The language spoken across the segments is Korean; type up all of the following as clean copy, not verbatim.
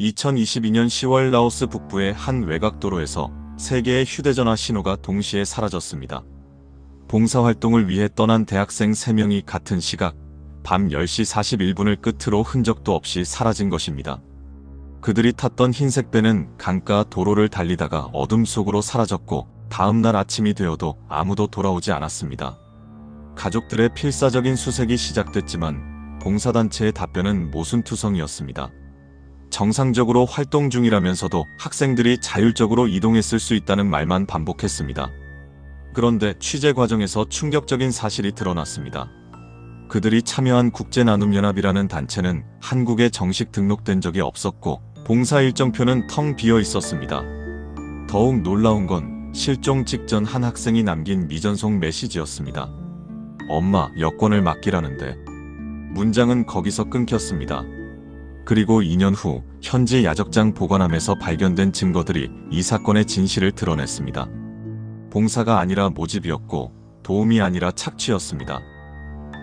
2022년 10월 라오스 북부의 한 외곽도로에서 3개의 휴대전화 신호가 동시에 사라졌습니다. 봉사활동을 위해 떠난 대학생 3명이 같은 시각 밤 10시 41분을 끝으로 흔적도 없이 사라진 것입니다. 그들이 탔던 흰색 배는 강가 도로를 달리다가 어둠 속으로 사라졌고 다음날 아침이 되어도 아무도 돌아오지 않았습니다. 가족들의 필사적인 수색이 시작됐지만 봉사단체의 답변은 모순투성이었습니다. 정상적으로 활동 중이라면서도 학생들이 자율적으로 이동했을 수 있다는 말만 반복했습니다. 그런데 취재 과정에서 충격적인 사실이 드러났습니다. 그들이 참여한 국제나눔연합이라는 단체는 한국에 정식 등록된 적이 없었고 봉사 일정표는 텅 비어 있었습니다. 더욱 놀라운 건 실종 직전 한 학생이 남긴 미전송 메시지였습니다. 엄마, 여권을 맡기라는데. 문장은 거기서 끊겼습니다. 그리고 2년 후 현지 야적장 보관함에서 발견된 증거들이 이 사건의 진실을 드러냈습니다. 봉사가 아니라 모집이었고 도움이 아니라 착취였습니다.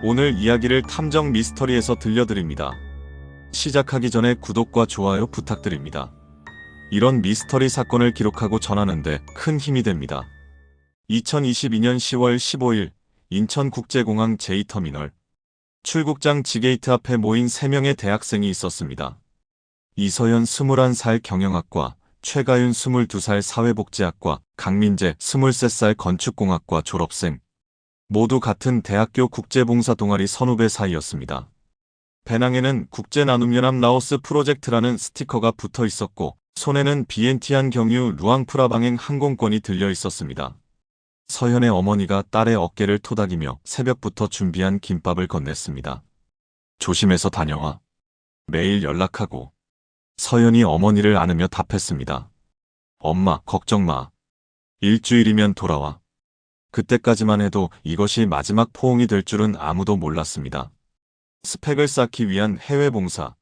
오늘 이야기를 탐정 미스터리에서 들려드립니다. 시작하기 전에 구독과 좋아요 부탁드립니다. 이런 미스터리 사건을 기록하고 전하는데 큰 힘이 됩니다. 2022년 10월 15일 인천국제공항 제2터미널 출국장 G게이트 앞에 모인 3명의 대학생이 있었습니다. 이서연 21살 경영학과, 최가윤 22살 사회복지학과, 강민재 23살 건축공학과 졸업생. 모두 같은 대학교 국제봉사 동아리 선후배 사이였습니다. 배낭에는 국제나눔연합 라오스 프로젝트라는 스티커가 붙어 있었고 손에는 비엔티안 경유 루앙프라방행 항공권이 들려 있었습니다. 서연의 어머니가 딸의 어깨를 토닥이며 새벽부터 준비한 김밥을 건넸습니다. 조심해서 다녀와. 매일 연락하고. 서연이 어머니를 안으며 답했습니다. 엄마, 걱정 마. 일주일이면 돌아와. 그때까지만 해도 이것이 마지막 포옹이 될 줄은 아무도 몰랐습니다. 스펙을 쌓기 위한 해외 봉사.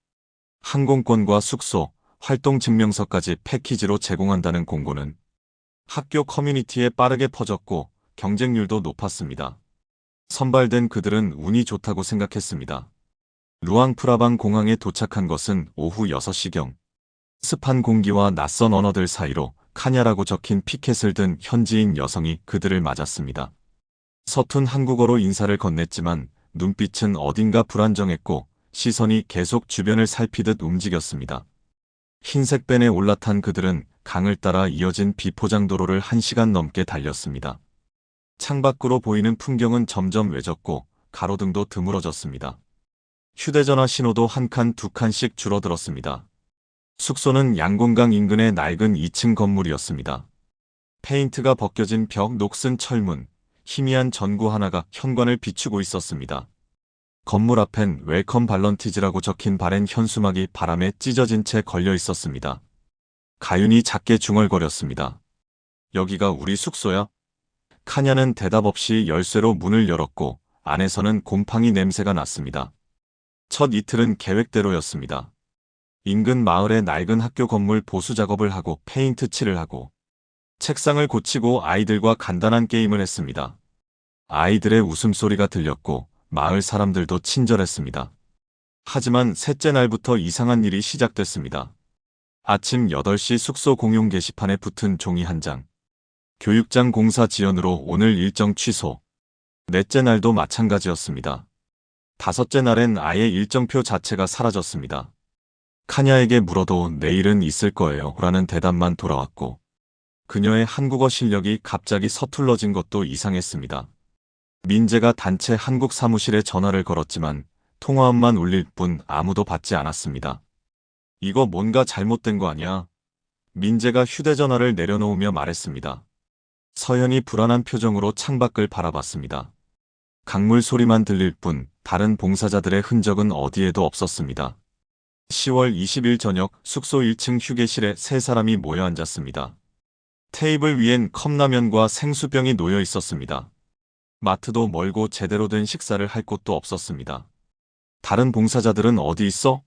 항공권과 숙소, 활동 증명서까지 패키지로 제공한다는 공고는 학교 커뮤니티에 빠르게 퍼졌고 경쟁률도 높았습니다. 선발된 그들은 운이 좋다고 생각했습니다. 루앙프라방 공항에 도착한 것은 오후 6시경. 습한 공기와 낯선 언어들 사이로 카냐라고 적힌 피켓을 든 현지인 여성이 그들을 맞았습니다. 서툰 한국어로 인사를 건넸지만 눈빛은 어딘가 불안정했고 시선이 계속 주변을 살피듯 움직였습니다. 흰색 밴에 올라탄 그들은 강을 따라 이어진 비포장도로를 1시간 넘게 달렸습니다. 창밖으로 보이는 풍경은 점점 외졌고 가로등도 드물어졌습니다. 휴대전화 신호도 1칸, 2칸씩 줄어들었습니다. 숙소는 양곤강 인근의 낡은 2층 건물이었습니다. 페인트가 벗겨진 벽, 녹슨 철문, 희미한 전구 하나가 현관을 비추고 있었습니다. 건물 앞엔 웰컴 발런티즈라고 적힌 바랜 현수막이 바람에 찢어진 채 걸려 있었습니다. 가윤이 작게 중얼거렸습니다. 여기가 우리 숙소야? 카냐는 대답 없이 열쇠로 문을 열었고 안에서는 곰팡이 냄새가 났습니다. 첫 이틀은 계획대로였습니다. 인근 마을의 낡은 학교 건물 보수 작업을 하고 페인트 칠을 하고 책상을 고치고 아이들과 간단한 게임을 했습니다. 아이들의 웃음소리가 들렸고 마을 사람들도 친절했습니다. 하지만 셋째 날부터 이상한 일이 시작됐습니다. 아침 8시 숙소 공용 게시판에 붙은 종이 한 장. 교육장 공사 지연으로 오늘 일정 취소. 넷째 날도 마찬가지였습니다. 다섯째 날엔 아예 일정표 자체가 사라졌습니다. 카냐에게 물어도 내일은 있을 거예요 라는 대답만 돌아왔고 그녀의 한국어 실력이 갑자기 서툴러진 것도 이상했습니다. 민재가 단체 한국 사무실에 전화를 걸었지만 통화음만 울릴 뿐 아무도 받지 않았습니다. 이거 뭔가 잘못된 거 아니야? 민재가 휴대전화를 내려놓으며 말했습니다. 서연이 불안한 표정으로 창밖을 바라봤습니다. 강물 소리만 들릴 뿐 다른 봉사자들의 흔적은 어디에도 없었습니다. 10월 20일 저녁 숙소 1층 휴게실에 3사람이 모여 앉았습니다. 테이블 위엔 컵라면과 생수병이 놓여 있었습니다. 마트도 멀고 제대로 된 식사를 할 곳도 없었습니다. 다른 봉사자들은 어디 있어?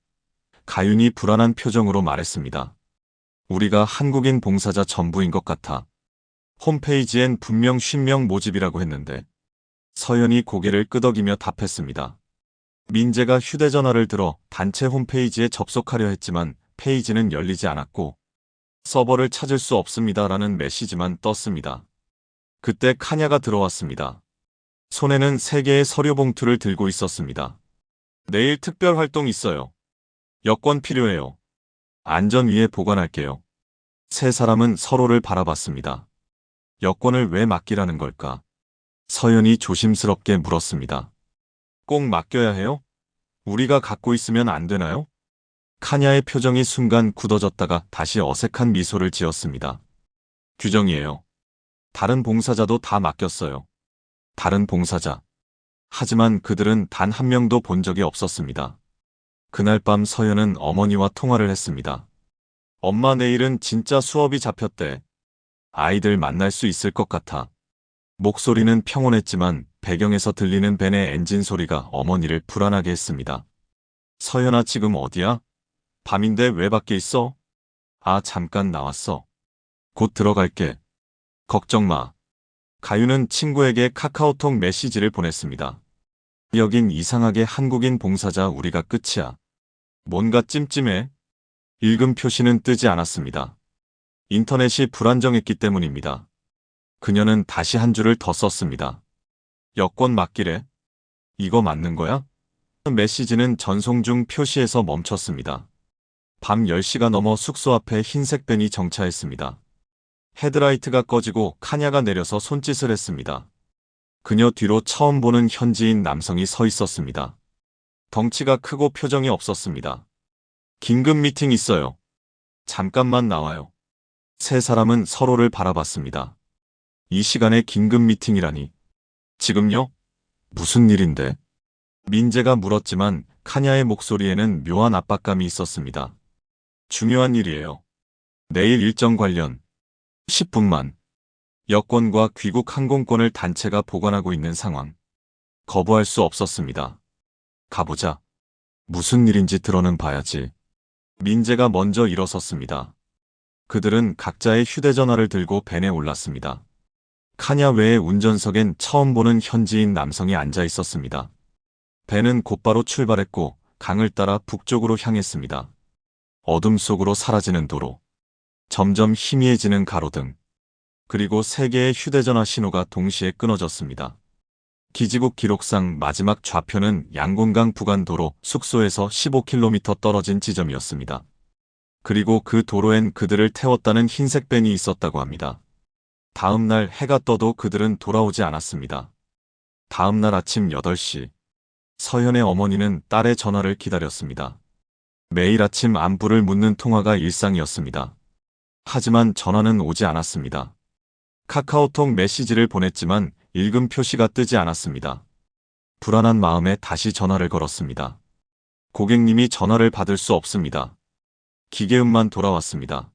가윤이 불안한 표정으로 말했습니다. 우리가 한국인 봉사자 전부인 것 같아. 홈페이지엔 분명 50명 모집이라고 했는데. 서연이 고개를 끄덕이며 답했습니다. 민재가 휴대전화를 들어 단체 홈페이지에 접속하려 했지만 페이지는 열리지 않았고 서버를 찾을 수 없습니다라는 메시지만 떴습니다. 그때 카냐가 들어왔습니다. 손에는 3개의 서류 봉투를 들고 있었습니다. 내일 특별 활동 있어요. 여권 필요해요. 안전 위에 보관할게요. 세 사람은 서로를 바라봤습니다. 여권을 왜 맡기라는 걸까? 서연이 조심스럽게 물었습니다. 꼭 맡겨야 해요? 우리가 갖고 있으면 안 되나요? 카냐의 표정이 순간 굳어졌다가 다시 어색한 미소를 지었습니다. 규정이에요. 다른 봉사자도 다 맡겼어요. 다른 봉사자. 하지만 그들은 단 한 명도 본 적이 없었습니다. 그날 밤 서연은 어머니와 통화를 했습니다. 엄마, 내일은 진짜 수업이 잡혔대. 아이들 만날 수 있을 것 같아. 목소리는 평온했지만 배경에서 들리는 벤의 엔진 소리가 어머니를 불안하게 했습니다. 서연아, 지금 어디야? 밤인데 왜 밖에 있어? 아, 잠깐 나왔어. 곧 들어갈게. 걱정 마. 가유는 친구에게 카카오톡 메시지를 보냈습니다. 여긴 이상하게 한국인 봉사자 우리가 끝이야. 뭔가 찜찜해. 읽음 표시는 뜨지 않았습니다. 인터넷이 불안정했기 때문입니다. 그녀는 다시 한 줄을 더 썼습니다. 여권 맡기래. 이거 맞는 거야? 메시지는 전송 중 표시에서 멈췄습니다. 밤 10시가 넘어 숙소 앞에 흰색 밴이 정차했습니다. 헤드라이트가 꺼지고 카냐가 내려서 손짓을 했습니다. 그녀 뒤로 처음 보는 현지인 남성이 서 있었습니다. 덩치가 크고 표정이 없었습니다. 긴급 미팅 있어요. 잠깐만 나와요. 세 사람은 서로를 바라봤습니다. 이 시간에 긴급 미팅이라니. 지금요? 무슨 일인데? 민재가 물었지만 카냐의 목소리에는 묘한 압박감이 있었습니다. 중요한 일이에요. 내일 일정 관련 10분만. 여권과 귀국 항공권을 단체가 보관하고 있는 상황. 거부할 수 없었습니다. 가보자. 무슨 일인지 들어는 봐야지. 민재가 먼저 일어섰습니다. 그들은 각자의 휴대전화를 들고 밴에 올랐습니다. 카냐 외의 운전석엔 처음 보는 현지인 남성이 앉아 있었습니다. 밴은 곧바로 출발했고 강을 따라 북쪽으로 향했습니다. 어둠 속으로 사라지는 도로. 점점 희미해지는 가로등. 그리고 3개의 휴대전화 신호가 동시에 끊어졌습니다. 기지국 기록상 마지막 좌표는 양곤강 부간도로 숙소에서 15km 떨어진 지점이었습니다. 그리고 그 도로엔 그들을 태웠다는 흰색 밴이 있었다고 합니다. 다음 날 해가 떠도 그들은 돌아오지 않았습니다. 다음 날 아침 8시. 서연의 어머니는 딸의 전화를 기다렸습니다. 매일 아침 안부를 묻는 통화가 일상이었습니다. 하지만 전화는 오지 않았습니다. 카카오톡 메시지를 보냈지만 읽음 표시가 뜨지 않았습니다. 불안한 마음에 다시 전화를 걸었습니다. 고객님이 전화를 받을 수 없습니다. 기계음만 돌아왔습니다.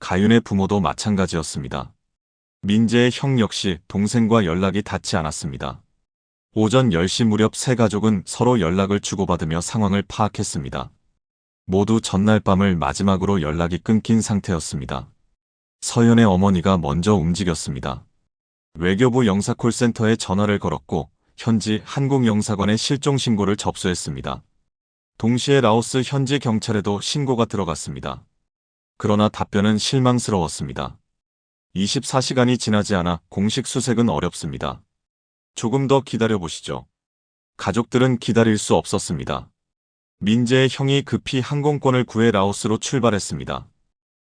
가윤의 부모도 마찬가지였습니다. 민재의 형 역시 동생과 연락이 닿지 않았습니다. 오전 10시 무렵 세 가족은 서로 연락을 주고받으며 상황을 파악했습니다. 모두 전날 밤을 마지막으로 연락이 끊긴 상태였습니다. 서연의 어머니가 먼저 움직였습니다. 외교부 영사콜센터에 전화를 걸었고 현지 한국영사관에 실종 신고를 접수했습니다. 동시에 라오스 현지 경찰에도 신고가 들어갔습니다. 그러나 답변은 실망스러웠습니다. 24시간이 지나지 않아 공식 수색은 어렵습니다. 조금 더 기다려보시죠. 가족들은 기다릴 수 없었습니다. 민재의 형이 급히 항공권을 구해 라오스로 출발했습니다.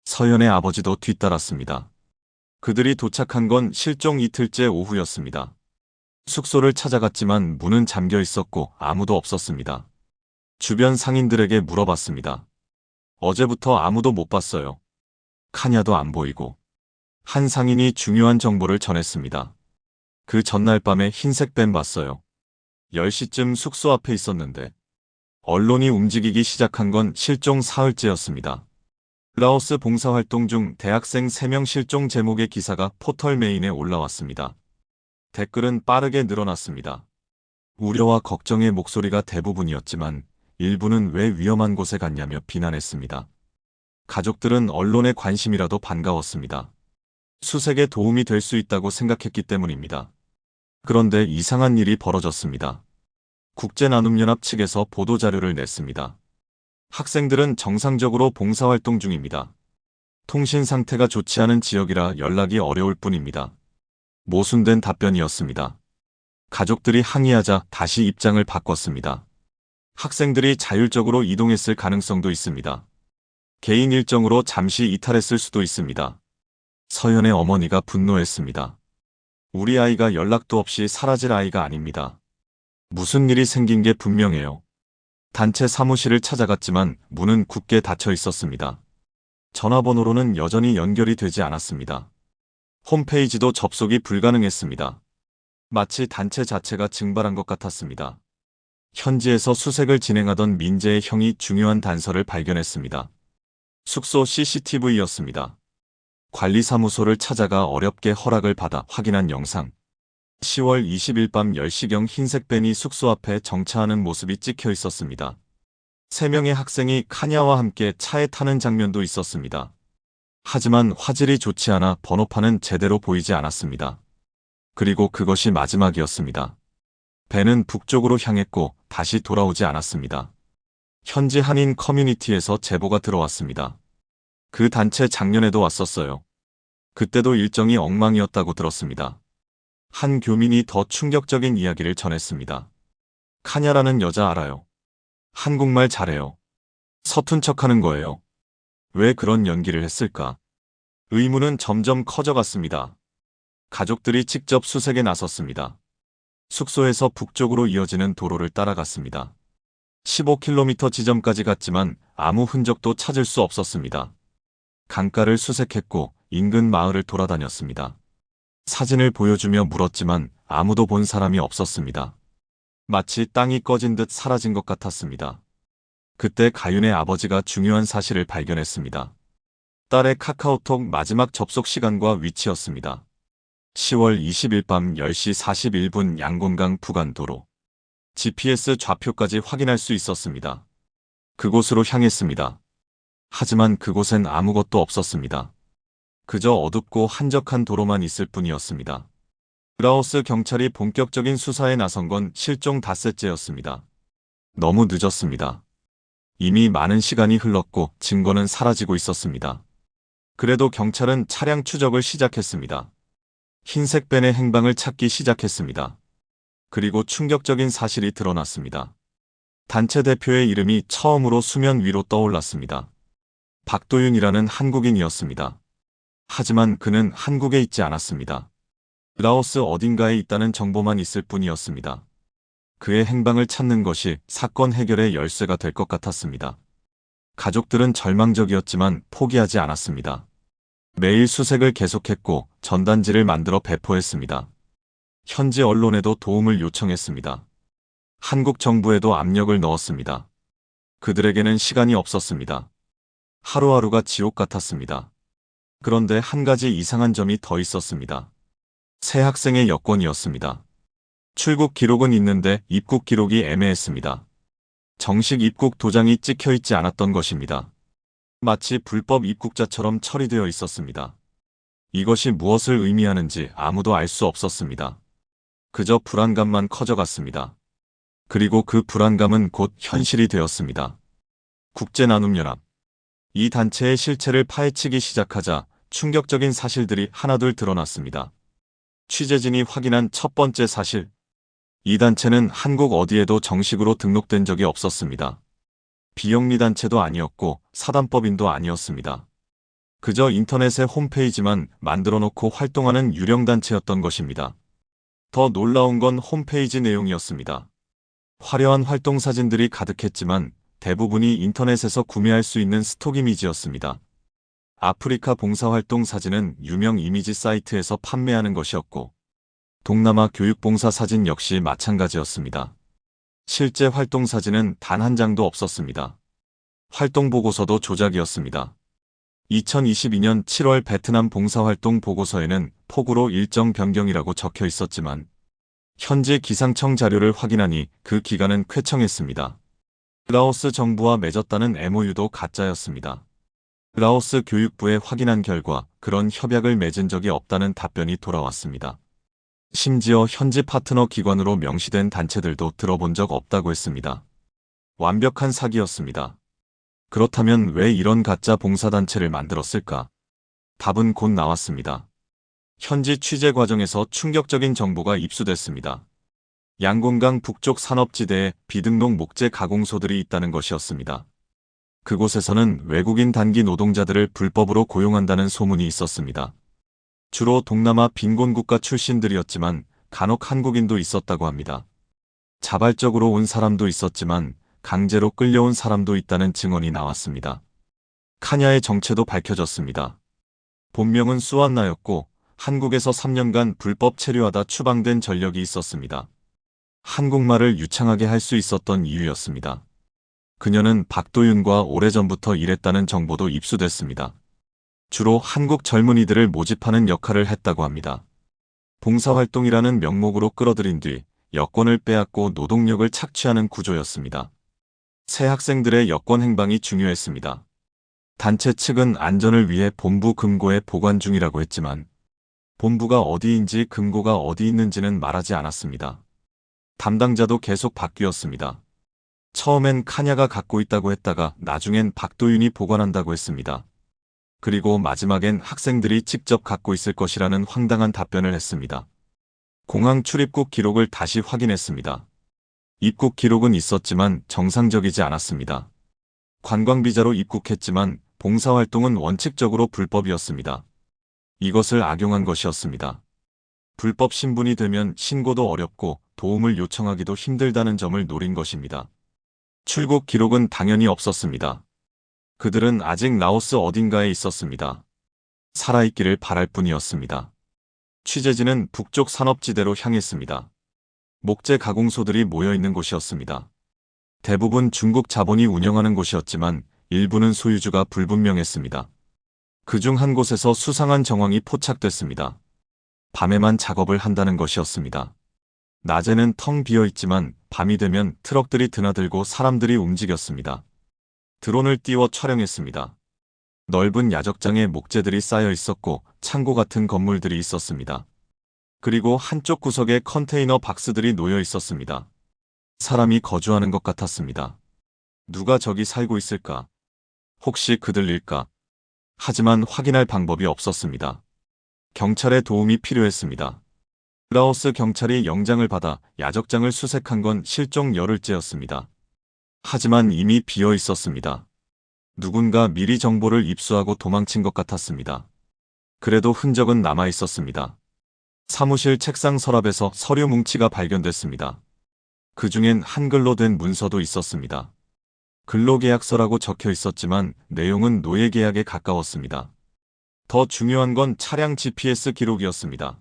서연의 아버지도 뒤따랐습니다. 그들이 도착한 건 실종 이틀째 오후였습니다. 숙소를 찾아갔지만 문은 잠겨 있었고 아무도 없었습니다. 주변 상인들에게 물어봤습니다. 어제부터 아무도 못 봤어요. 카냐도 안 보이고. 한 상인이 중요한 정보를 전했습니다. 그 전날 밤에 흰색 밴 봤어요. 10시쯤 숙소 앞에 있었는데. 언론이 움직이기 시작한 건 실종 사흘째였습니다. 라오스 봉사활동 중 대학생 3명 실종 제목의 기사가 포털 메인에 올라왔습니다. 댓글은 빠르게 늘어났습니다. 우려와 걱정의 목소리가 대부분이었지만 일부는 왜 위험한 곳에 갔냐며 비난했습니다. 가족들은 언론의 관심이라도 반가웠습니다. 수색에 도움이 될 수 있다고 생각했기 때문입니다. 그런데 이상한 일이 벌어졌습니다. 국제나눔연합 측에서 보도자료를 냈습니다. 학생들은 정상적으로 봉사활동 중입니다. 통신 상태가 좋지 않은 지역이라 연락이 어려울 뿐입니다. 모순된 답변이었습니다. 가족들이 항의하자 다시 입장을 바꿨습니다. 학생들이 자율적으로 이동했을 가능성도 있습니다. 개인 일정으로 잠시 이탈했을 수도 있습니다. 서연의 어머니가 분노했습니다. 우리 아이가 연락도 없이 사라질 아이가 아닙니다. 무슨 일이 생긴 게 분명해요. 단체 사무실을 찾아갔지만 문은 굳게 닫혀 있었습니다. 전화번호로는 여전히 연결이 되지 않았습니다. 홈페이지도 접속이 불가능했습니다. 마치 단체 자체가 증발한 것 같았습니다. 현지에서 수색을 진행하던 민재의 형이 중요한 단서를 발견했습니다. 숙소 CCTV였습니다. 관리사무소를 찾아가 어렵게 허락을 받아 확인한 영상. 10월 20일 밤 10시경 흰색 밴이 숙소 앞에 정차하는 모습이 찍혀 있었습니다. 3명의 학생이 카냐와 함께 차에 타는 장면도 있었습니다. 하지만 화질이 좋지 않아 번호판은 제대로 보이지 않았습니다. 그리고 그것이 마지막이었습니다. 밴은 북쪽으로 향했고 다시 돌아오지 않았습니다. 현지 한인 커뮤니티에서 제보가 들어왔습니다. 그 단체 작년에도 왔었어요. 그때도 일정이 엉망이었다고 들었습니다. 한 교민이 더 충격적인 이야기를 전했습니다. 카냐라는 여자 알아요. 한국말 잘해요. 서툰 척하는 거예요. 왜 그런 연기를 했을까? 의문은 점점 커져갔습니다. 가족들이 직접 수색에 나섰습니다. 숙소에서 북쪽으로 이어지는 도로를 따라갔습니다. 15km 지점까지 갔지만 아무 흔적도 찾을 수 없었습니다. 강가를 수색했고 인근 마을을 돌아다녔습니다. 사진을 보여주며 물었지만 아무도 본 사람이 없었습니다. 마치 땅이 꺼진 듯 사라진 것 같았습니다. 그때 가윤의 아버지가 중요한 사실을 발견했습니다. 딸의 카카오톡 마지막 접속 시간과 위치였습니다. 10월 20일 밤 10시 41분 양곤강 부간도로. GPS 좌표까지 확인할 수 있었습니다. 그곳으로 향했습니다. 하지만 그곳엔 아무것도 없었습니다. 그저 어둡고 한적한 도로만 있을 뿐이었습니다. 라오스 경찰이 본격적인 수사에 나선 건 실종 닷새째였습니다. 너무 늦었습니다. 이미 많은 시간이 흘렀고 증거는 사라지고 있었습니다. 그래도 경찰은 차량 추적을 시작했습니다. 흰색 밴의 행방을 찾기 시작했습니다. 그리고 충격적인 사실이 드러났습니다. 단체 대표의 이름이 처음으로 수면 위로 떠올랐습니다. 박도윤이라는 한국인이었습니다. 하지만 그는 한국에 있지 않았습니다. 라오스 어딘가에 있다는 정보만 있을 뿐이었습니다. 그의 행방을 찾는 것이 사건 해결의 열쇠가 될 것 같았습니다. 가족들은 절망적이었지만 포기하지 않았습니다. 매일 수색을 계속했고 전단지를 만들어 배포했습니다. 현지 언론에도 도움을 요청했습니다. 한국 정부에도 압력을 넣었습니다. 그들에게는 시간이 없었습니다. 하루하루가 지옥 같았습니다. 그런데 한 가지 이상한 점이 더 있었습니다. 새 학생의 여권이었습니다. 출국 기록은 있는데 입국 기록이 애매했습니다. 정식 입국 도장이 찍혀 있지 않았던 것입니다. 마치 불법 입국자처럼 처리되어 있었습니다. 이것이 무엇을 의미하는지 아무도 알 수 없었습니다. 그저 불안감만 커져갔습니다. 그리고 그 불안감은 곧 현실이 되었습니다. 국제나눔연합. 이 단체의 실체를 파헤치기 시작하자 충격적인 사실들이 하나둘 드러났습니다. 취재진이 확인한 첫 번째 사실. 이 단체는 한국 어디에도 정식으로 등록된 적이 없었습니다. 비영리 단체도 아니었고 사단법인도 아니었습니다. 그저 인터넷의 홈페이지만 만들어 놓고 활동하는 유령단체였던 것입니다. 더 놀라운 건 홈페이지 내용이었습니다. 화려한 활동 사진들이 가득했지만 대부분이 인터넷에서 구매할 수 있는 스톡 이미지였습니다. 아프리카 봉사활동 사진은 유명 이미지 사이트에서 판매하는 것이었고 동남아 교육봉사 사진 역시 마찬가지였습니다. 실제 활동 사진은 단 한 장도 없었습니다. 활동 보고서도 조작이었습니다. 2022년 7월 베트남 봉사활동 보고서에는 폭우로 일정 변경이라고 적혀 있었지만 현지 기상청 자료를 확인하니 그 기간은 쾌청했습니다. 라오스 정부와 맺었다는 MOU도 가짜였습니다. 라오스 교육부에 확인한 결과 그런 협약을 맺은 적이 없다는 답변이 돌아왔습니다. 심지어 현지 파트너 기관으로 명시된 단체들도 들어본 적 없다고 했습니다. 완벽한 사기였습니다. 그렇다면 왜 이런 가짜 봉사단체를 만들었을까? 답은 곧 나왔습니다. 현지 취재 과정에서 충격적인 정보가 입수됐습니다. 양곤강 북쪽 산업지대에 비등록 목재 가공소들이 있다는 것이었습니다. 그곳에서는 외국인 단기 노동자들을 불법으로 고용한다는 소문이 있었습니다. 주로 동남아 빈곤국가 출신들이었지만 간혹 한국인도 있었다고 합니다. 자발적으로 온 사람도 있었지만 강제로 끌려온 사람도 있다는 증언이 나왔습니다. 카냐의 정체도 밝혀졌습니다. 본명은 수완나였고 한국에서 3년간 불법 체류하다 추방된 전력이 있었습니다. 한국말을 유창하게 할 수 있었던 이유였습니다. 그녀는 박도윤과 오래전부터 일했다는 정보도 입수됐습니다. 주로 한국 젊은이들을 모집하는 역할을 했다고 합니다. 봉사활동이라는 명목으로 끌어들인 뒤 여권을 빼앗고 노동력을 착취하는 구조였습니다. 새 학생들의 여권 행방이 중요했습니다. 단체 측은 안전을 위해 본부 금고에 보관 중이라고 했지만 본부가 어디인지 금고가 어디 있는지는 말하지 않았습니다. 담당자도 계속 바뀌었습니다. 처음엔 카냐가 갖고 있다고 했다가 나중엔 박도윤이 보관한다고 했습니다. 그리고 마지막엔 학생들이 직접 갖고 있을 것이라는 황당한 답변을 했습니다. 공항 출입국 기록을 다시 확인했습니다. 입국 기록은 있었지만 정상적이지 않았습니다. 관광비자로 입국했지만 봉사활동은 원칙적으로 불법이었습니다. 이것을 악용한 것이었습니다. 불법 신분이 되면 신고도 어렵고 도움을 요청하기도 힘들다는 점을 노린 것입니다. 출국 기록은 당연히 없었습니다. 그들은 아직 라오스 어딘가에 있었습니다. 살아있기를 바랄 뿐이었습니다. 취재진은 북쪽 산업지대로 향했습니다. 목재 가공소들이 모여있는 곳이었습니다. 대부분 중국 자본이 운영하는 곳이었지만 일부는 소유주가 불분명했습니다. 그중 한 곳에서 수상한 정황이 포착됐습니다. 밤에만 작업을 한다는 것이었습니다. 낮에는 텅 비어있지만 밤이 되면 트럭들이 드나들고 사람들이 움직였습니다. 드론을 띄워 촬영했습니다. 넓은 야적장에 목재들이 쌓여 있었고 창고 같은 건물들이 있었습니다. 그리고 한쪽 구석에 컨테이너 박스들이 놓여 있었습니다. 사람이 거주하는 것 같았습니다. 누가 저기 살고 있을까? 혹시 그들일까? 하지만 확인할 방법이 없었습니다. 경찰의 도움이 필요했습니다. 라오스 경찰이 영장을 받아 야적장을 수색한 건 실종 열흘째였습니다. 하지만 이미 비어 있었습니다. 누군가 미리 정보를 입수하고 도망친 것 같았습니다. 그래도 흔적은 남아 있었습니다. 사무실 책상 서랍에서 서류 뭉치가 발견됐습니다. 그 중엔 한글로 된 문서도 있었습니다. 근로계약서라고 적혀 있었지만 내용은 노예계약에 가까웠습니다. 더 중요한 건 차량 GPS 기록이었습니다.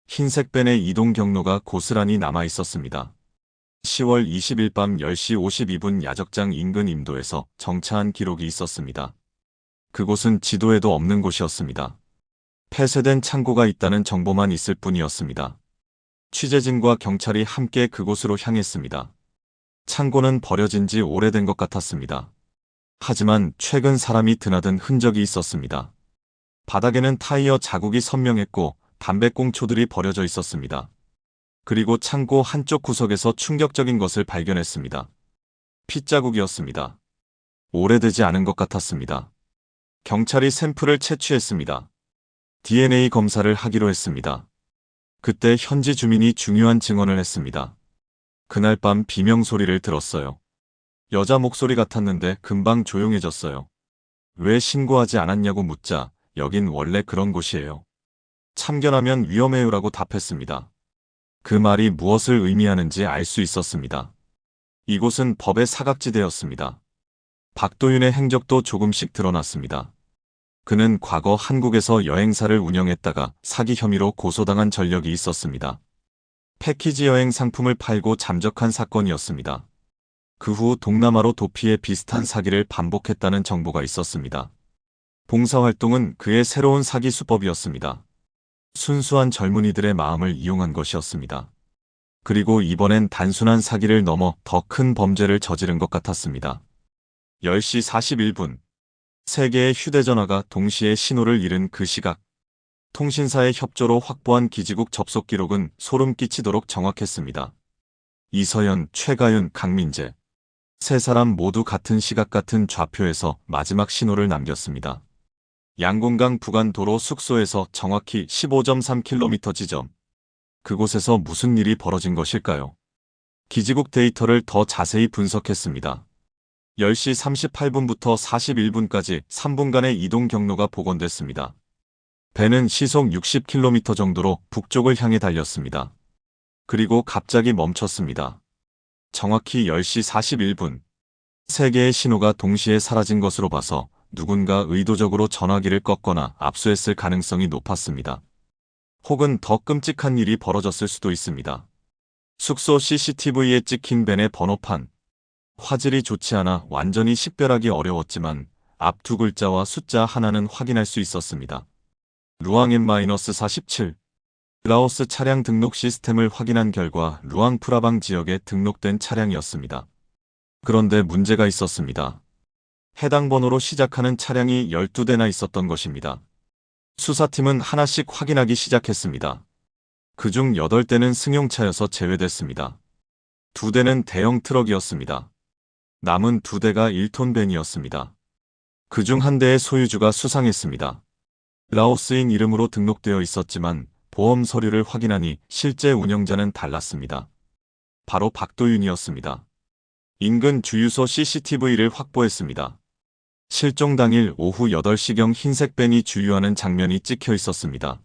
흰색 밴의 이동 경로가 고스란히 남아 있었습니다. 10월 20일 밤 10시 52분 야적장 인근 임도에서 정차한 기록이 있었습니다. 그곳은 지도에도 없는 곳이었습니다. 폐쇄된 창고가 있다는 정보만 있을 뿐이었습니다. 취재진과 경찰이 함께 그곳으로 향했습니다. 창고는 버려진 지 오래된 것 같았습니다. 하지만 최근 사람이 드나든 흔적이 있었습니다. 바닥에는 타이어 자국이 선명했고 담배꽁초들이 버려져 있었습니다. 그리고 창고 한쪽 구석에서 충격적인 것을 발견했습니다. 핏자국이었습니다. 오래되지 않은 것 같았습니다. 경찰이 샘플을 채취했습니다. DNA 검사를 하기로 했습니다. 그때 현지 주민이 중요한 증언을 했습니다. 그날 밤 비명 소리를 들었어요. 여자 목소리 같았는데 금방 조용해졌어요. 왜 신고하지 않았냐고 묻자 여긴 원래 그런 곳이에요. 참견하면 위험해요라고 답했습니다. 그 말이 무엇을 의미하는지 알 수 있었습니다. 이곳은 법의 사각지대였습니다. 박도윤의 행적도 조금씩 드러났습니다. 그는 과거 한국에서 여행사를 운영했다가 사기 혐의로 고소당한 전력이 있었습니다. 패키지 여행 상품을 팔고 잠적한 사건이었습니다. 그 후 동남아로 도피해 비슷한 사기를 반복했다는 정보가 있었습니다. 봉사활동은 그의 새로운 사기 수법이었습니다. 순수한 젊은이들의 마음을 이용한 것이었습니다. 그리고 이번엔 단순한 사기를 넘어 더 큰 범죄를 저지른 것 같았습니다. 10시 41분. 세 개의 휴대전화가 동시에 신호를 잃은 그 시각. 통신사의 협조로 확보한 기지국 접속 기록은 소름 끼치도록 정확했습니다. 이서연, 최가윤, 강민재. 세 사람 모두 같은 시각 같은 좌표에서 마지막 신호를 남겼습니다. 양곤강 부간 도로 숙소에서 정확히 15.3km 지점. 그곳에서 무슨 일이 벌어진 것일까요? 기지국 데이터를 더 자세히 분석했습니다. 10시 38분부터 41분까지 3분간의 이동 경로가 복원됐습니다. 배는 시속 60km 정도로 북쪽을 향해 달렸습니다. 그리고 갑자기 멈췄습니다. 정확히 10시 41분. 세 개의 신호가 동시에 사라진 것으로 봐서 누군가 의도적으로 전화기를 껐거나 압수했을 가능성이 높았습니다. 혹은 더 끔찍한 일이 벌어졌을 수도 있습니다. 숙소 CCTV에 찍힌 벤의 번호판. 화질이 좋지 않아 완전히 식별하기 어려웠지만 앞 두 글자와 숫자 하나는 확인할 수 있었습니다. 루앙 M-47. 라오스 차량 등록 시스템을 확인한 결과 루앙 프라방 지역에 등록된 차량이었습니다. 그런데 문제가 있었습니다. 해당 번호로 시작하는 차량이 12대나 있었던 것입니다. 수사팀은 하나씩 확인하기 시작했습니다. 그중 8대는 승용차여서 제외됐습니다. 2대는 대형 트럭이었습니다. 남은 2대가 1톤 밴이었습니다. 그중 1대의 소유주가 수상했습니다. 라오스인 이름으로 등록되어 있었지만 보험 서류를 확인하니 실제 운영자는 달랐습니다. 바로 박도윤이었습니다. 인근 주유소 CCTV를 확보했습니다. 실종 당일 오후 8시경 흰색 밴이 주유하는 장면이 찍혀 있었습니다.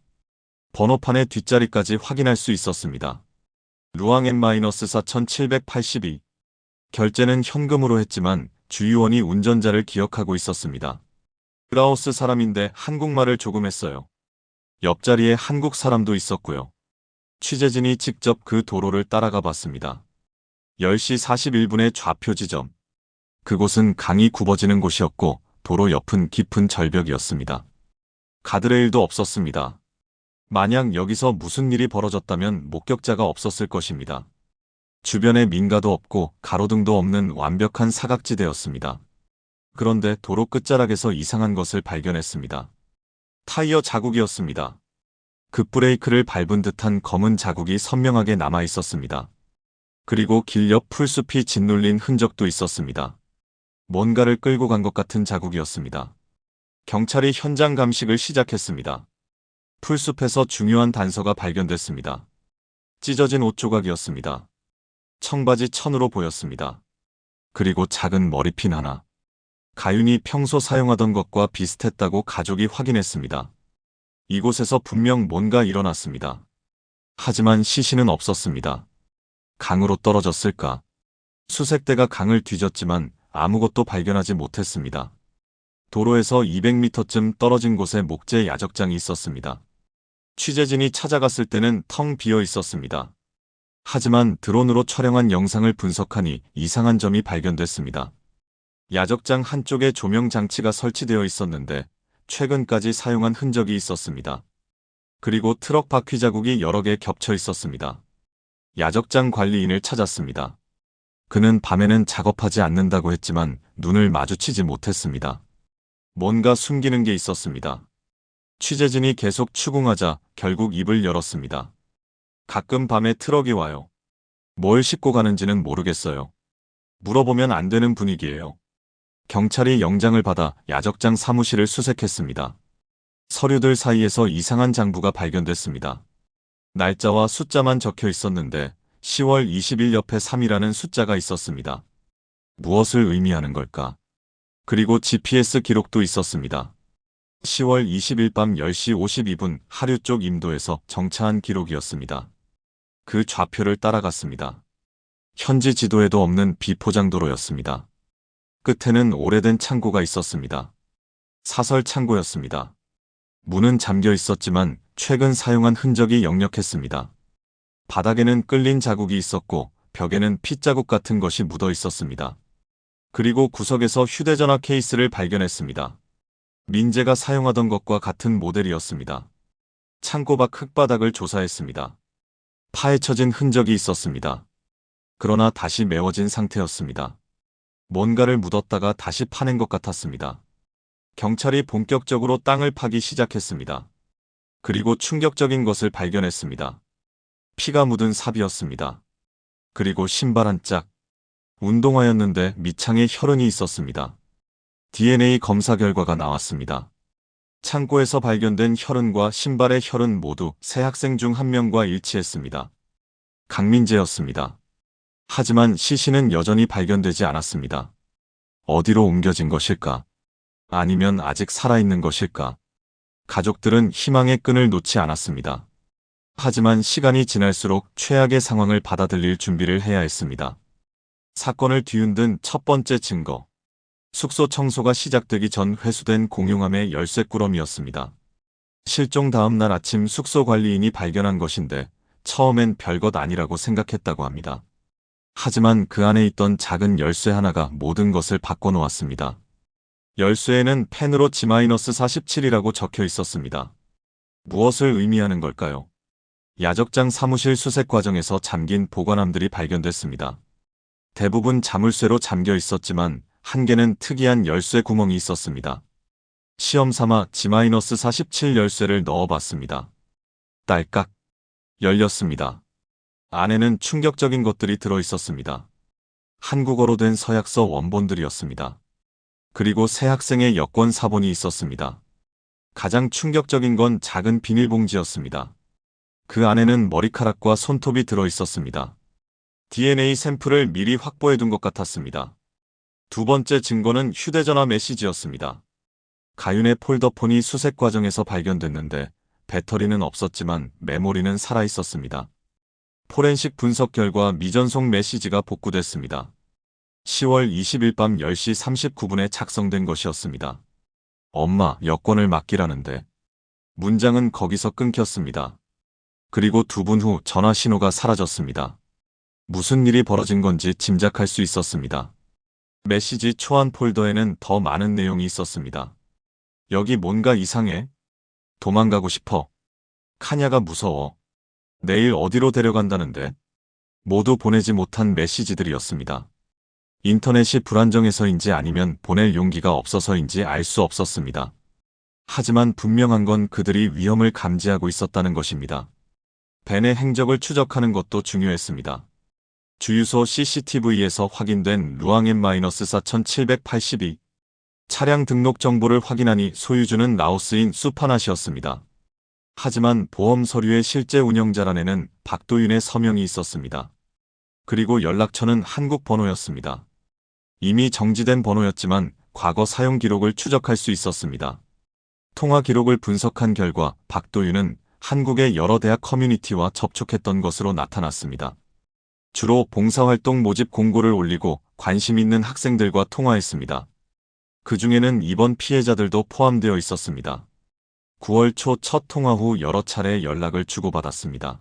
번호판의 뒷자리까지 확인할 수 있었습니다. 루앙 M-4782. 결제는 현금으로 했지만 주유원이 운전자를 기억하고 있었습니다. 라오스 사람인데 한국말을 조금 했어요. 옆자리에 한국 사람도 있었고요. 취재진이 직접 그 도로를 따라가 봤습니다. 10시 41분의 좌표 지점. 그곳은 강이 굽어지는 곳이었고 도로 옆은 깊은 절벽이었습니다. 가드레일도 없었습니다. 만약 여기서 무슨 일이 벌어졌다면 목격자가 없었을 것입니다. 주변에 민가도 없고 가로등도 없는 완벽한 사각지대였습니다. 그런데 도로 끝자락에서 이상한 것을 발견했습니다. 타이어 자국이었습니다. 급브레이크를 밟은 듯한 검은 자국이 선명하게 남아 있었습니다. 그리고 길 옆 풀숲이 짓눌린 흔적도 있었습니다. 뭔가를 끌고 간 것 같은 자국이었습니다. 경찰이 현장 감식을 시작했습니다. 풀숲에서 중요한 단서가 발견됐습니다. 찢어진 옷 조각이었습니다. 청바지 천으로 보였습니다. 그리고 작은 머리핀 하나. 가윤이 평소 사용하던 것과 비슷했다고 가족이 확인했습니다. 이곳에서 분명 뭔가 일어났습니다. 하지만 시신은 없었습니다. 강으로 떨어졌을까? 수색대가 강을 뒤졌지만 아무것도 발견하지 못했습니다. 도로에서 200m쯤 떨어진 곳에 목재 야적장이 있었습니다. 취재진이 찾아갔을 때는 텅 비어 있었습니다. 하지만 드론으로 촬영한 영상을 분석하니 이상한 점이 발견됐습니다. 야적장 한쪽에 조명 장치가 설치되어 있었는데 최근까지 사용한 흔적이 있었습니다. 그리고 트럭 바퀴 자국이 여러 개 겹쳐 있었습니다. 야적장 관리인을 찾았습니다. 그는 밤에는 작업하지 않는다고 했지만 눈을 마주치지 못했습니다. 뭔가 숨기는 게 있었습니다. 취재진이 계속 추궁하자 결국 입을 열었습니다. 가끔 밤에 트럭이 와요. 뭘 싣고 가는지는 모르겠어요. 물어보면 안 되는 분위기예요. 경찰이 영장을 받아 야적장 사무실을 수색했습니다. 서류들 사이에서 이상한 장부가 발견됐습니다. 날짜와 숫자만 적혀 있었는데 10월 20일 옆에 3이라는 숫자가 있었습니다. 무엇을 의미하는 걸까? 그리고 GPS 기록도 있었습니다. 10월 20일 밤 10시 52분 하류 쪽 임도에서 정차한 기록이었습니다. 그 좌표를 따라갔습니다. 현지 지도에도 없는 비포장도로였습니다. 끝에는 오래된 창고가 있었습니다. 사설 창고였습니다. 문은 잠겨 있었지만 최근 사용한 흔적이 역력했습니다. 바닥에는 끌린 자국이 있었고 벽에는 핏자국 같은 것이 묻어 있었습니다. 그리고 구석에서 휴대전화 케이스를 발견했습니다. 민재가 사용하던 것과 같은 모델이었습니다. 창고 밖 흙바닥을 조사했습니다. 파헤쳐진 흔적이 있었습니다. 그러나 다시 메워진 상태였습니다. 뭔가를 묻었다가 다시 파낸 것 같았습니다. 경찰이 본격적으로 땅을 파기 시작했습니다. 그리고 충격적인 것을 발견했습니다. 피가 묻은 삽이었습니다. 그리고 신발 한 짝. 운동화였는데 밑창에 혈흔이 있었습니다. DNA 검사 결과가 나왔습니다. 창고에서 발견된 혈흔과 신발의 혈흔 모두 새 학생 중 한 명과 일치했습니다. 강민재였습니다. 하지만 시신은 여전히 발견되지 않았습니다. 어디로 옮겨진 것일까? 아니면 아직 살아있는 것일까? 가족들은 희망의 끈을 놓지 않았습니다. 하지만 시간이 지날수록 최악의 상황을 받아들일 준비를 해야 했습니다. 사건을 뒤흔든 첫 번째 증거. 숙소 청소가 시작되기 전 회수된 공용함의 열쇠 꾸러미였습니다. 실종 다음 날 아침 숙소 관리인이 발견한 것인데 처음엔 별것 아니라고 생각했다고 합니다. 하지만 그 안에 있던 작은 열쇠 하나가 모든 것을 바꿔놓았습니다. 열쇠에는 펜으로 G-47이라고 적혀 있었습니다. 무엇을 의미하는 걸까요? 야적장 사무실 수색 과정에서 잠긴 보관함들이 발견됐습니다. 대부분 자물쇠로 잠겨 있었지만 한 개는 특이한 열쇠 구멍이 있었습니다. 시험 삼아 G-47 열쇠를 넣어봤습니다. 딸깍 열렸습니다. 안에는 충격적인 것들이 들어있었습니다. 한국어로 된 서약서 원본들이었습니다. 그리고 새 학생의 여권 사본이 있었습니다. 가장 충격적인 건 작은 비닐봉지였습니다. 그 안에는 머리카락과 손톱이 들어있었습니다. DNA 샘플을 미리 확보해둔 것 같았습니다. 두 번째 증거는 휴대전화 메시지였습니다. 가윤의 폴더폰이 수색 과정에서 발견됐는데 배터리는 없었지만 메모리는 살아있었습니다. 포렌식 분석 결과 미전송 메시지가 복구됐습니다. 10월 20일 밤 10시 39분에 작성된 것이었습니다. 엄마, 여권을 맡기라는데. 문장은 거기서 끊겼습니다. 그리고 2분 후 전화 신호가 사라졌습니다. 무슨 일이 벌어진 건지 짐작할 수 있었습니다. 메시지 초안 폴더에는 더 많은 내용이 있었습니다. 여기 뭔가 이상해? 도망가고 싶어. 카냐가 무서워. 내일 어디로 데려간다는데? 모두 보내지 못한 메시지들이었습니다. 인터넷이 불안정해서인지 아니면 보낼 용기가 없어서인지 알 수 없었습니다. 하지만 분명한 건 그들이 위험을 감지하고 있었다는 것입니다. 벤의 행적을 추적하는 것도 중요했습니다. 주유소 CCTV에서 확인된 루앙-4782 차량 등록 정보를 확인하니 소유주는 라오스인 수파낫이었습니다. 하지만 보험 서류의 실제 운영자란에는 박도윤의 서명이 있었습니다. 그리고 연락처는 한국 번호였습니다. 이미 정지된 번호였지만 과거 사용 기록을 추적할 수 있었습니다. 통화 기록을 분석한 결과 박도윤은 한국의 여러 대학 커뮤니티와 접촉했던 것으로 나타났습니다. 주로 봉사활동 모집 공고를 올리고 관심 있는 학생들과 통화했습니다. 그 중에는 이번 피해자들도 포함되어 있었습니다. 9월 초 첫 통화 후 여러 차례 연락을 주고받았습니다.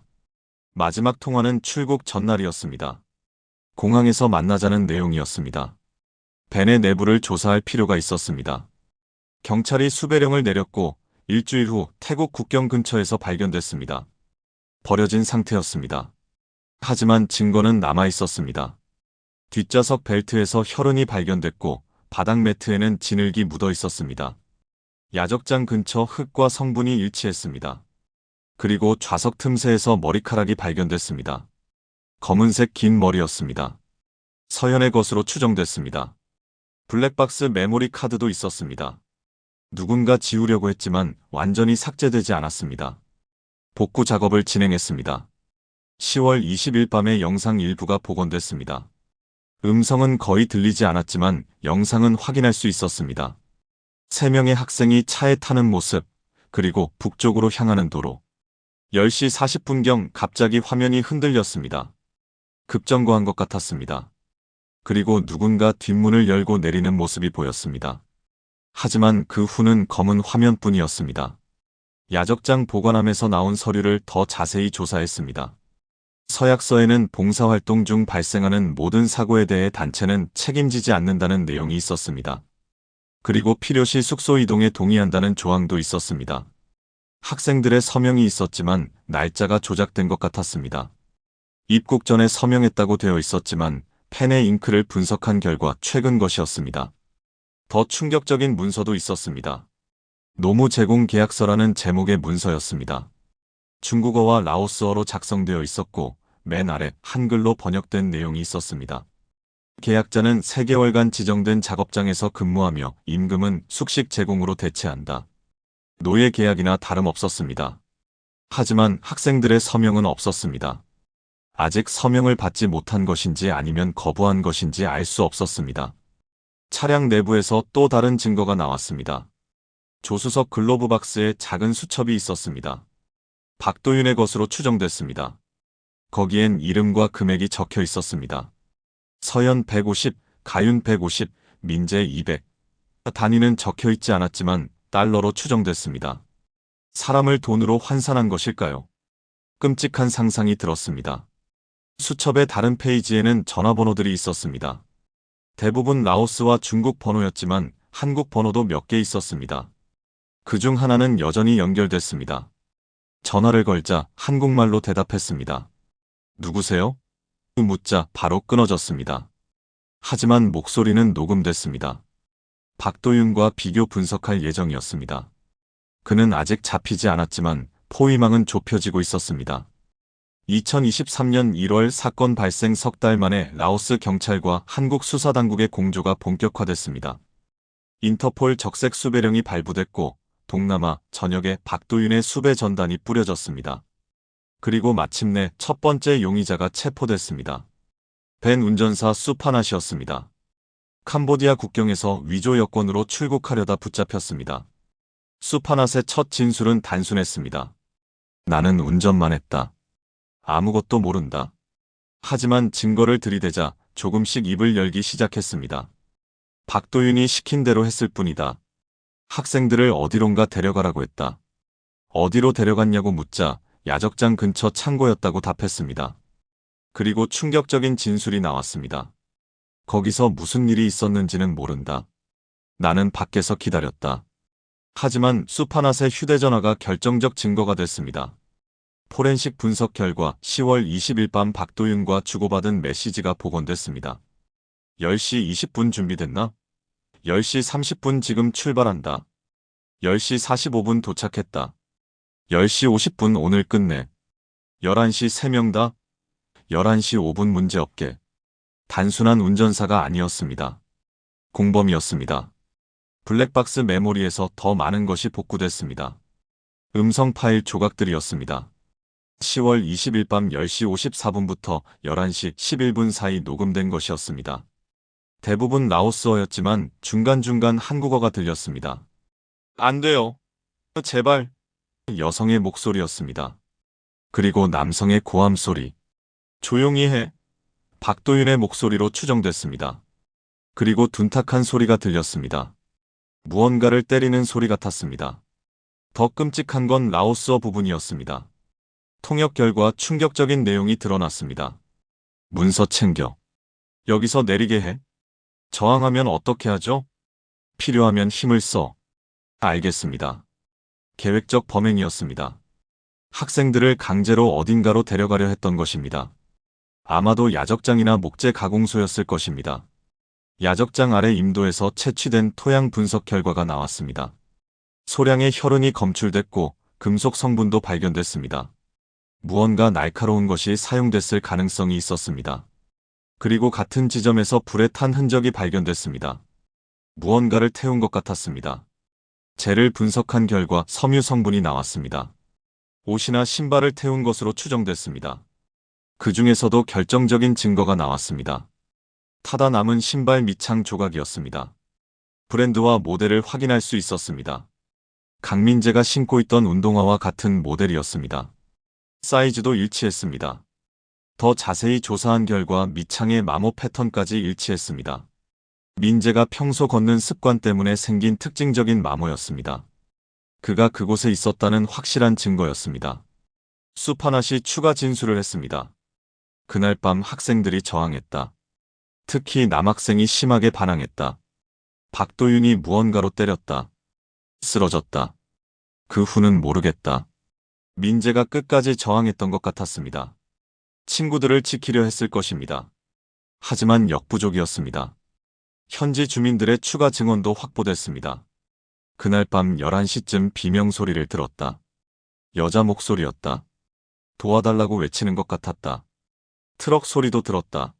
마지막 통화는 출국 전날이었습니다. 공항에서 만나자는 내용이었습니다. 벤의 내부를 조사할 필요가 있었습니다. 경찰이 수배령을 내렸고 일주일 후 태국 국경 근처에서 발견됐습니다. 버려진 상태였습니다. 하지만 증거는 남아 있었습니다. 뒷좌석 벨트에서 혈흔이 발견됐고 바닥 매트에는 진흙이 묻어 있었습니다. 야적장 근처 흙과 성분이 일치했습니다. 그리고 좌석 틈새에서 머리카락이 발견됐습니다. 검은색 긴 머리였습니다. 서연의 것으로 추정됐습니다. 블랙박스 메모리 카드도 있었습니다. 누군가 지우려고 했지만 완전히 삭제되지 않았습니다. 복구 작업을 진행했습니다. 10월 20일 밤에 영상 일부가 복원됐습니다. 음성은 거의 들리지 않았지만 영상은 확인할 수 있었습니다. 3명의 학생이 차에 타는 모습, 그리고 북쪽으로 향하는 도로. 10시 40분경 갑자기 화면이 흔들렸습니다. 급정거한 것 같았습니다. 그리고 누군가 뒷문을 열고 내리는 모습이 보였습니다. 하지만 그 후는 검은 화면뿐이었습니다. 야적장 보관함에서 나온 서류를 더 자세히 조사했습니다. 서약서에는 봉사활동 중 발생하는 모든 사고에 대해 단체는 책임지지 않는다는 내용이 있었습니다. 그리고 필요시 숙소 이동에 동의한다는 조항도 있었습니다. 학생들의 서명이 있었지만 날짜가 조작된 것 같았습니다. 입국 전에 서명했다고 되어 있었지만 펜의 잉크를 분석한 결과 최근 것이었습니다. 더 충격적인 문서도 있었습니다. 노무 제공 계약서라는 제목의 문서였습니다. 중국어와 라오스어로 작성되어 있었고 맨 아래 한글로 번역된 내용이 있었습니다. 계약자는 3개월간 지정된 작업장에서 근무하며 임금은 숙식 제공으로 대체한다. 노예 계약이나 다름없었습니다. 하지만 학생들의 서명은 없었습니다. 아직 서명을 받지 못한 것인지 아니면 거부한 것인지 알 수 없었습니다. 차량 내부에서 또 다른 증거가 나왔습니다. 조수석 글로브 박스에 작은 수첩이 있었습니다. 박도윤의 것으로 추정됐습니다. 거기엔 이름과 금액이 적혀 있었습니다. 서연 150, 가윤 150, 민재 200. 단위는 적혀 있지 않았지만 달러로 추정됐습니다. 사람을 돈으로 환산한 것일까요? 끔찍한 상상이 들었습니다. 수첩의 다른 페이지에는 전화번호들이 있었습니다. 대부분 라오스와 중국 번호였지만 한국 번호도 몇 개 있었습니다. 그중 하나는 여전히 연결됐습니다. 전화를 걸자 한국말로 대답했습니다. 누구세요? 묻자 바로 끊어졌습니다. 하지만 목소리는 녹음됐습니다. 박도윤과 비교 분석할 예정이었습니다. 그는 아직 잡히지 않았지만 포위망은 좁혀지고 있었습니다. 2023년 1월 사건 발생 석 달 만에 라오스 경찰과 한국 수사당국의 공조가 본격화됐습니다. 인터폴 적색 수배령이 발부됐고 동남아 전역에 박도윤의 수배 전단이 뿌려졌습니다. 그리고 마침내 첫 번째 용의자가 체포됐습니다. 벤 운전사 수파낫이었습니다. 캄보디아 국경에서 위조 여권으로 출국하려다 붙잡혔습니다. 수파낫의 첫 진술은 단순했습니다. 나는 운전만 했다. 아무것도 모른다. 하지만 증거를 들이대자 조금씩 입을 열기 시작했습니다. 박도윤이 시킨 대로 했을 뿐이다. 학생들을 어디론가 데려가라고 했다. 어디로 데려갔냐고 묻자 야적장 근처 창고였다고 답했습니다. 그리고 충격적인 진술이 나왔습니다. 거기서 무슨 일이 있었는지는 모른다. 나는 밖에서 기다렸다. 하지만 수파낫의 휴대전화가 결정적 증거가 됐습니다. 포렌식 분석 결과 10월 20일 밤 박도윤과 주고받은 메시지가 복원됐습니다. 10시 20분 준비됐나? 10시 30분 지금 출발한다. 10시 45분 도착했다. 10시 50분 오늘 끝내. 11시 3명 다. 11시 5분 문제없게. 단순한 운전사가 아니었습니다. 공범이었습니다. 블랙박스 메모리에서 더 많은 것이 복구됐습니다. 음성 파일 조각들이었습니다. 10월 20일 밤 10시 54분부터 11시 11분 사이 녹음된 것이었습니다. 대부분 라오스어였지만 중간중간 한국어가 들렸습니다. 안 돼요. 제발. 여성의 목소리였습니다. 그리고 남성의 고함 소리. 조용히 해. 박도윤의 목소리로 추정됐습니다. 그리고 둔탁한 소리가 들렸습니다. 무언가를 때리는 소리 같았습니다. 더 끔찍한 건 라오스어 부분이었습니다. 통역 결과 충격적인 내용이 드러났습니다. 문서 챙겨. 여기서 내리게 해. 저항하면 어떻게 하죠? 필요하면 힘을 써. 알겠습니다. 계획적 범행이었습니다. 학생들을 강제로 어딘가로 데려가려 했던 것입니다. 아마도 야적장이나 목재 가공소였을 것입니다. 야적장 아래 임도에서 채취된 토양 분석 결과가 나왔습니다. 소량의 혈흔이 검출됐고 금속 성분도 발견됐습니다. 무언가 날카로운 것이 사용됐을 가능성이 있었습니다. 그리고 같은 지점에서 불에 탄 흔적이 발견됐습니다. 무언가를 태운 것 같았습니다. 재를 분석한 결과 섬유 성분이 나왔습니다. 옷이나 신발을 태운 것으로 추정됐습니다. 그 중에서도 결정적인 증거가 나왔습니다. 타다 남은 신발 밑창 조각이었습니다. 브랜드와 모델을 확인할 수 있었습니다. 강민재가 신고 있던 운동화와 같은 모델이었습니다. 사이즈도 일치했습니다. 더 자세히 조사한 결과 밑창의 마모 패턴까지 일치했습니다. 민재가 평소 걷는 습관 때문에 생긴 특징적인 마모였습니다. 그가 그곳에 있었다는 확실한 증거였습니다. 수파낫이 추가 진술을 했습니다. 그날 밤 학생들이 저항했다. 특히 남학생이 심하게 반항했다. 박도윤이 무언가로 때렸다. 쓰러졌다. 그 후는 모르겠다. 민재가 끝까지 저항했던 것 같았습니다. 친구들을 지키려 했을 것입니다. 하지만 역부족이었습니다. 현지 주민들의 추가 증언도 확보됐습니다. 그날 밤 11시쯤 비명소리를 들었다. 여자 목소리였다. 도와달라고 외치는 것 같았다. 트럭 소리도 들었다.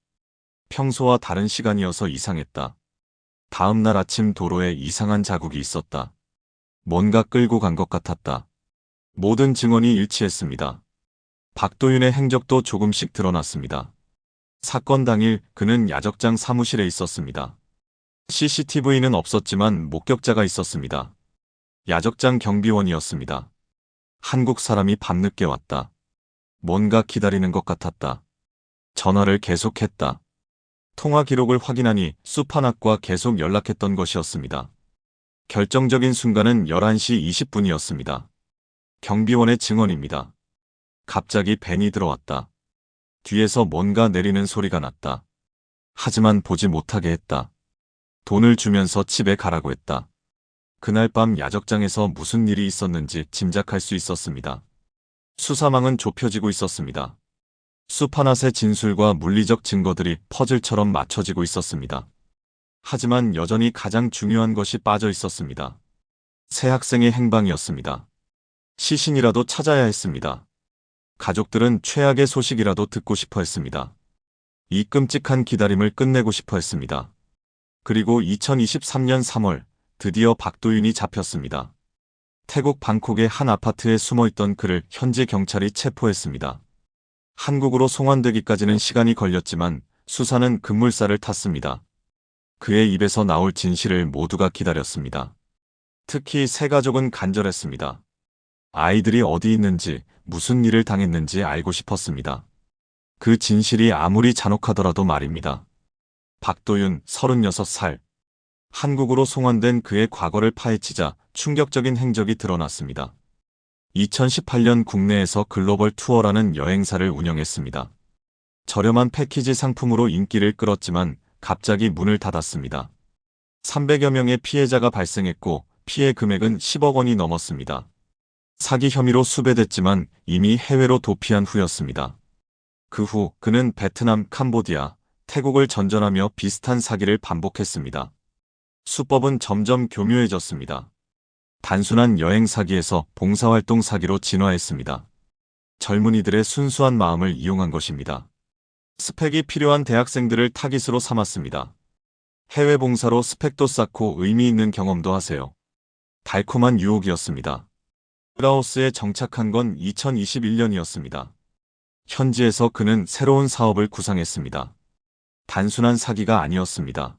평소와 다른 시간이어서 이상했다. 다음 날 아침 도로에 이상한 자국이 있었다. 뭔가 끌고 간 것 같았다. 모든 증언이 일치했습니다. 박도윤의 행적도 조금씩 드러났습니다. 사건 당일 그는 야적장 사무실에 있었습니다. CCTV는 없었지만 목격자가 있었습니다. 야적장 경비원이었습니다. 한국 사람이 밤늦게 왔다. 뭔가 기다리는 것 같았다. 전화를 계속했다. 통화 기록을 확인하니 수판학과 계속 연락했던 것이었습니다. 결정적인 순간은 11시 20분이었습니다. 경비원의 증언입니다. 갑자기 벤이 들어왔다. 뒤에서 뭔가 내리는 소리가 났다. 하지만 보지 못하게 했다. 돈을 주면서 집에 가라고 했다. 그날 밤 야적장에서 무슨 일이 있었는지 짐작할 수 있었습니다. 수사망은 좁혀지고 있었습니다. 수파낫의 진술과 물리적 증거들이 퍼즐처럼 맞춰지고 있었습니다. 하지만 여전히 가장 중요한 것이 빠져 있었습니다. 새 학생의 행방이었습니다. 시신이라도 찾아야 했습니다. 가족들은 최악의 소식이라도 듣고 싶어 했습니다. 이 끔찍한 기다림을 끝내고 싶어 했습니다. 그리고 2023년 3월 드디어 박도윤이 잡혔습니다. 태국 방콕의 한 아파트에 숨어있던 그를 현지 경찰이 체포했습니다. 한국으로 송환되기까지는 시간이 걸렸지만 수사는 급물살을 탔습니다. 그의 입에서 나올 진실을 모두가 기다렸습니다. 특히 새 가족은 간절했습니다. 아이들이 어디 있는지, 무슨 일을 당했는지 알고 싶었습니다. 그 진실이 아무리 잔혹하더라도 말입니다. 박도윤 36살. 한국으로 송환된 그의 과거를 파헤치자 충격적인 행적이 드러났습니다. 2018년 국내에서 글로벌 투어라는 여행사를 운영했습니다. 저렴한 패키지 상품으로 인기를 끌었지만 갑자기 문을 닫았습니다. 300여 명의 피해자가 발생했고 피해 금액은 10억 원이 넘었습니다. 사기 혐의로 수배됐지만 이미 해외로 도피한 후였습니다. 그 후 그는 베트남, 캄보디아, 태국을 전전하며 비슷한 사기를 반복했습니다. 수법은 점점 교묘해졌습니다. 단순한 여행 사기에서 봉사활동 사기로 진화했습니다. 젊은이들의 순수한 마음을 이용한 것입니다. 스펙이 필요한 대학생들을 타깃으로 삼았습니다. 해외 봉사로 스펙도 쌓고 의미 있는 경험도 하세요. 달콤한 유혹이었습니다. 라오스에 정착한 건 2021년이었습니다. 현지에서 그는 새로운 사업을 구상했습니다. 단순한 사기가 아니었습니다.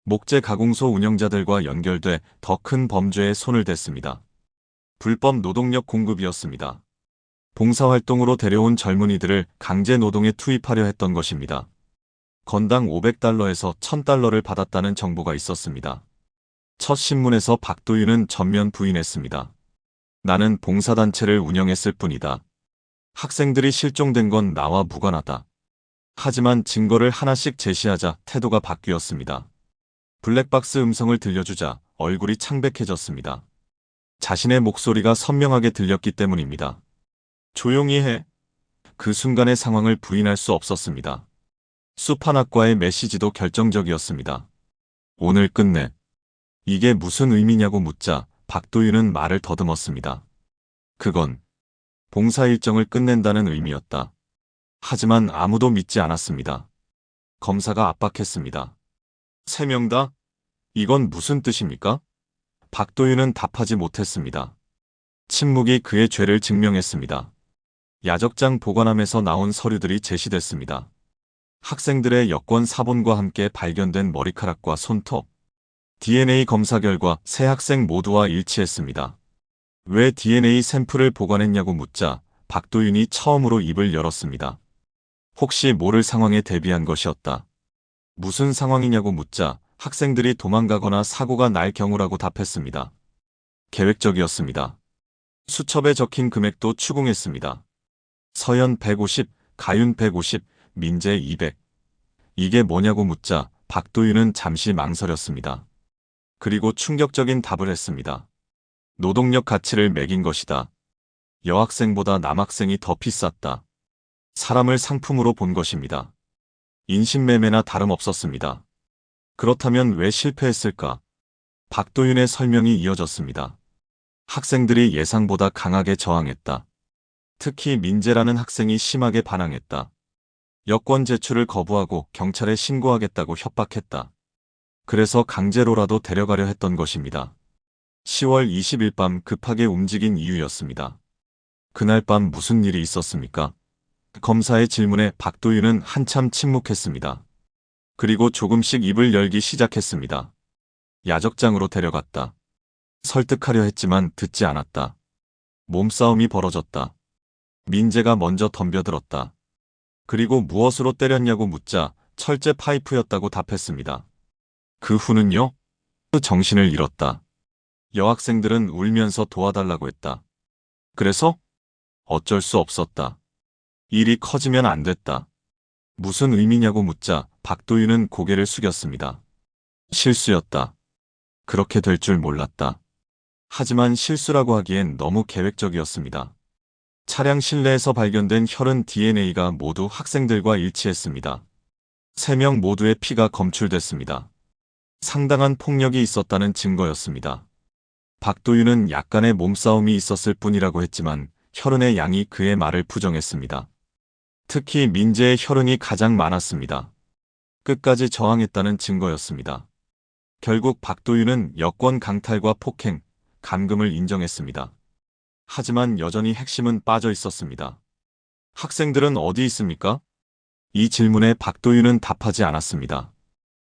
목재 가공소 운영자들과 연결돼 더 큰 범죄에 손을 댔습니다. 불법 노동력 공급이었습니다. 봉사활동으로 데려온 젊은이들을 강제 노동에 투입하려 했던 것입니다. 건당 500달러에서 1000달러를 받았다는 정보가 있었습니다. 첫 신문에서 박도윤은 전면 부인했습니다. 나는 봉사단체를 운영했을 뿐이다. 학생들이 실종된 건 나와 무관하다. 하지만 증거를 하나씩 제시하자 태도가 바뀌었습니다. 블랙박스 음성을 들려주자 얼굴이 창백해졌습니다. 자신의 목소리가 선명하게 들렸기 때문입니다. 조용히 해. 그 순간의 상황을 부인할 수 없었습니다. 수판학과의 메시지도 결정적이었습니다. 오늘 끝내. 이게 무슨 의미냐고 묻자 박도윤은 말을 더듬었습니다. 그건 봉사 일정을 끝낸다는 의미였다. 하지만 아무도 믿지 않았습니다. 검사가 압박했습니다. 3명 다? 이건 무슨 뜻입니까? 박도윤은 답하지 못했습니다. 침묵이 그의 죄를 증명했습니다. 야적장 보관함에서 나온 서류들이 제시됐습니다. 학생들의 여권 사본과 함께 발견된 머리카락과 손톱, DNA 검사 결과 세 학생 모두와 일치했습니다. 왜 DNA 샘플을 보관했냐고 묻자 박도윤이 처음으로 입을 열었습니다. 혹시 모를 상황에 대비한 것이었다. 무슨 상황이냐고 묻자 학생들이 도망가거나 사고가 날 경우라고 답했습니다. 계획적이었습니다. 수첩에 적힌 금액도 추궁했습니다. 서연 150, 가윤 150, 민재 200. 이게 뭐냐고 묻자 박도윤은 잠시 망설였습니다. 그리고 충격적인 답을 했습니다. 노동력 가치를 매긴 것이다. 여학생보다 남학생이 더 비쌌다. 사람을 상품으로 본 것입니다. 인신매매나 다름없었습니다. 그렇다면 왜 실패했을까? 박도윤의 설명이 이어졌습니다. 학생들이 예상보다 강하게 저항했다. 특히 민재라는 학생이 심하게 반항했다. 여권 제출을 거부하고 경찰에 신고하겠다고 협박했다. 그래서 강제로라도 데려가려 했던 것입니다. 10월 20일 밤 급하게 움직인 이유였습니다. 그날 밤 무슨 일이 있었습니까? 검사의 질문에 박도윤은 한참 침묵했습니다. 그리고 조금씩 입을 열기 시작했습니다. 야적장으로 데려갔다. 설득하려 했지만 듣지 않았다. 몸싸움이 벌어졌다. 민재가 먼저 덤벼들었다. 그리고 무엇으로 때렸냐고 묻자 철제 파이프였다고 답했습니다. 그 후는요? 정신을 잃었다. 여학생들은 울면서 도와달라고 했다. 그래서? 어쩔 수 없었다. 일이 커지면 안 됐다. 무슨 의미냐고 묻자 박도윤은 고개를 숙였습니다. 실수였다. 그렇게 될 줄 몰랐다. 하지만 실수라고 하기엔 너무 계획적이었습니다. 차량 실내에서 발견된 혈흔 DNA가 모두 학생들과 일치했습니다. 3명 모두의 피가 검출됐습니다. 상당한 폭력이 있었다는 증거였습니다. 박도윤은 약간의 몸싸움이 있었을 뿐이라고 했지만 혈흔의 양이 그의 말을 부정했습니다. 특히 민재의 혈흔이 가장 많았습니다. 끝까지 저항했다는 증거였습니다. 결국 박도윤은 여권 강탈과 폭행, 감금을 인정했습니다. 하지만 여전히 핵심은 빠져 있었습니다. 학생들은 어디 있습니까? 이 질문에 박도윤은 답하지 않았습니다.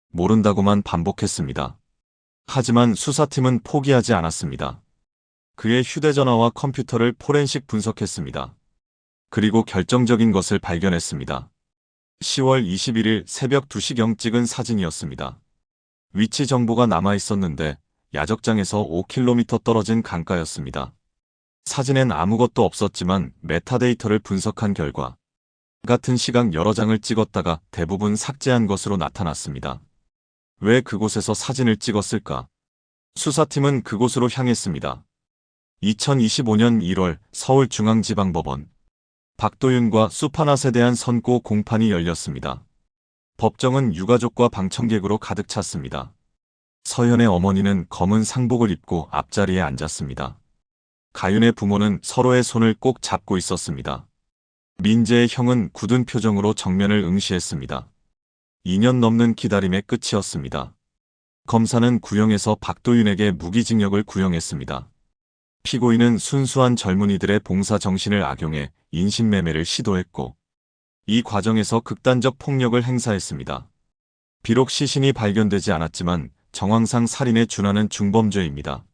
모른다고만 반복했습니다. 하지만 수사팀은 포기하지 않았습니다. 그의 휴대전화와 컴퓨터를 포렌식 분석했습니다. 그리고 결정적인 것을 발견했습니다. 10월 21일 새벽 2시경 찍은 사진이었습니다. 위치 정보가 남아 있었는데 야적장에서 5km 떨어진 강가였습니다. 사진엔 아무것도 없었지만 메타데이터를 분석한 결과 같은 시각 여러 장을 찍었다가 대부분 삭제한 것으로 나타났습니다. 왜 그곳에서 사진을 찍었을까? 수사팀은 그곳으로 향했습니다. 2025년 1월 서울중앙지방법원 박도윤과 수파낫에 대한 선고 공판이 열렸습니다. 법정은 유가족과 방청객으로 가득 찼습니다. 서연의 어머니는 검은 상복을 입고 앞자리에 앉았습니다. 가윤의 부모는 서로의 손을 꼭 잡고 있었습니다. 민재의 형은 굳은 표정으로 정면을 응시했습니다. 2년 넘는 기다림의 끝이었습니다. 검사는 구형에서 박도윤에게 무기징역을 구형했습니다. 피고인은 순수한 젊은이들의 봉사 정신을 악용해 인신매매를 시도했고 이 과정에서 극단적 폭력을 행사했습니다. 비록 시신이 발견되지 않았지만 정황상 살인에 준하는 중범죄입니다.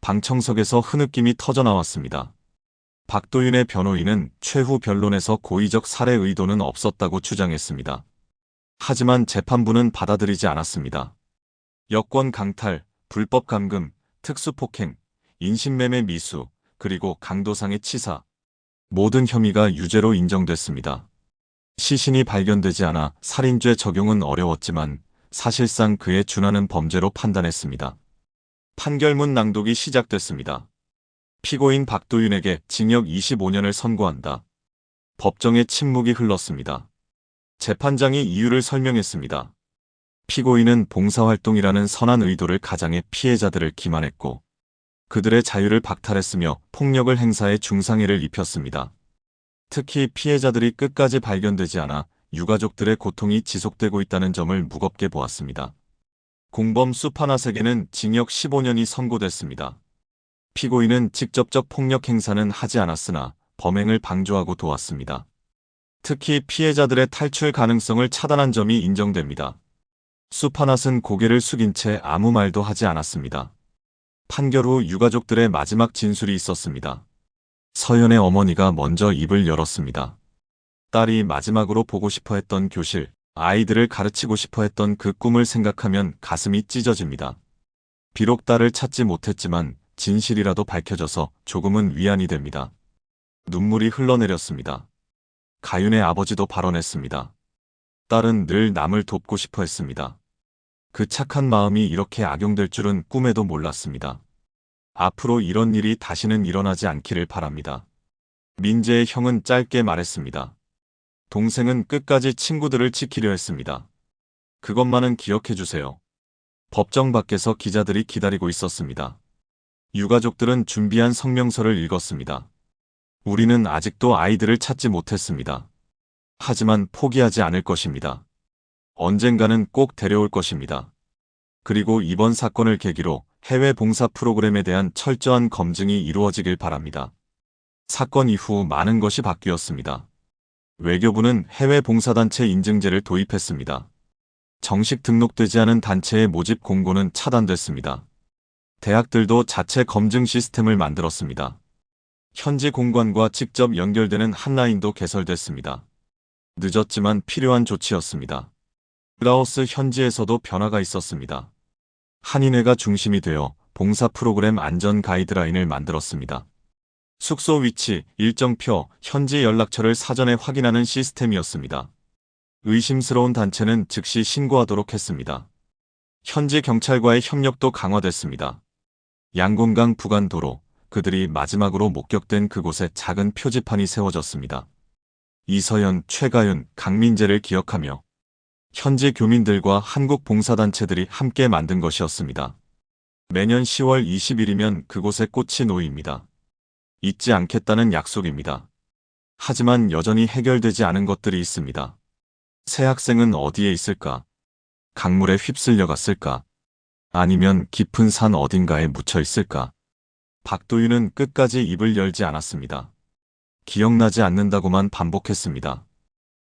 방청석에서 흐느낌이 터져나왔습니다. 박도윤의 변호인은 최후 변론에서 고의적 살해 의도는 없었다고 주장했습니다. 하지만 재판부는 받아들이지 않았습니다. 여권 강탈, 불법 감금, 특수폭행, 인신매매 미수, 그리고 강도상의 치사, 모든 혐의가 유죄로 인정됐습니다. 시신이 발견되지 않아 살인죄 적용은 어려웠지만 사실상 그에 준하는 범죄로 판단했습니다. 판결문 낭독이 시작됐습니다. 피고인 박도윤에게 징역 25년을 선고한다. 법정의 침묵이 흘렀습니다. 재판장이 이유를 설명했습니다. 피고인은 봉사활동이라는 선한 의도를 가장해 피해자들을 기만했고 그들의 자유를 박탈했으며 폭력을 행사해 중상해를 입혔습니다. 특히 피해자들이 끝까지 발견되지 않아 유가족들의 고통이 지속되고 있다는 점을 무겁게 보았습니다. 공범 수파낫에게는 징역 15년이 선고됐습니다. 피고인은 직접적 폭력 행사는 하지 않았으나 범행을 방조하고 도왔습니다. 특히 피해자들의 탈출 가능성을 차단한 점이 인정됩니다. 수파낫은 고개를 숙인 채 아무 말도 하지 않았습니다. 판결 후 유가족들의 마지막 진술이 있었습니다. 서연의 어머니가 먼저 입을 열었습니다. 딸이 마지막으로 보고 싶어 했던 교실, 아이들을 가르치고 싶어 했던 그 꿈을 생각하면 가슴이 찢어집니다. 비록 딸을 찾지 못했지만 진실이라도 밝혀져서 조금은 위안이 됩니다. 눈물이 흘러내렸습니다. 가윤의 아버지도 발언했습니다. 딸은 늘 남을 돕고 싶어 했습니다. 그 착한 마음이 이렇게 악용될 줄은 꿈에도 몰랐습니다. 앞으로 이런 일이 다시는 일어나지 않기를 바랍니다. 민재의 형은 짧게 말했습니다. 동생은 끝까지 친구들을 지키려 했습니다. 그것만은 기억해 주세요. 법정 밖에서 기자들이 기다리고 있었습니다. 유가족들은 준비한 성명서를 읽었습니다. 우리는 아직도 아이들을 찾지 못했습니다. 하지만 포기하지 않을 것입니다. 언젠가는 꼭 데려올 것입니다. 그리고 이번 사건을 계기로 해외 봉사 프로그램에 대한 철저한 검증이 이루어지길 바랍니다. 사건 이후 많은 것이 바뀌었습니다. 외교부는 해외 봉사단체 인증제를 도입했습니다. 정식 등록되지 않은 단체의 모집 공고는 차단됐습니다. 대학들도 자체 검증 시스템을 만들었습니다. 현지 공관과 직접 연결되는 핫라인도 개설됐습니다. 늦었지만 필요한 조치였습니다. 라오스 현지에서도 변화가 있었습니다. 한인회가 중심이 되어 봉사 프로그램 안전 가이드라인을 만들었습니다. 숙소 위치, 일정표, 현지 연락처를 사전에 확인하는 시스템이었습니다. 의심스러운 단체는 즉시 신고하도록 했습니다. 현지 경찰과의 협력도 강화됐습니다. 양곤강 부간도로, 그들이 마지막으로 목격된 그곳에 작은 표지판이 세워졌습니다. 이서연, 최가윤, 강민재를 기억하며 현지 교민들과 한국 봉사단체들이 함께 만든 것이었습니다. 매년 10월 20일이면 그곳에 꽃이 놓입니다. 잊지 않겠다는 약속입니다. 하지만 여전히 해결되지 않은 것들이 있습니다. 새 학생은 어디에 있을까? 강물에 휩쓸려 갔을까? 아니면 깊은 산 어딘가에 묻혀 있을까? 박도윤은 끝까지 입을 열지 않았습니다. 기억나지 않는다고만 반복했습니다.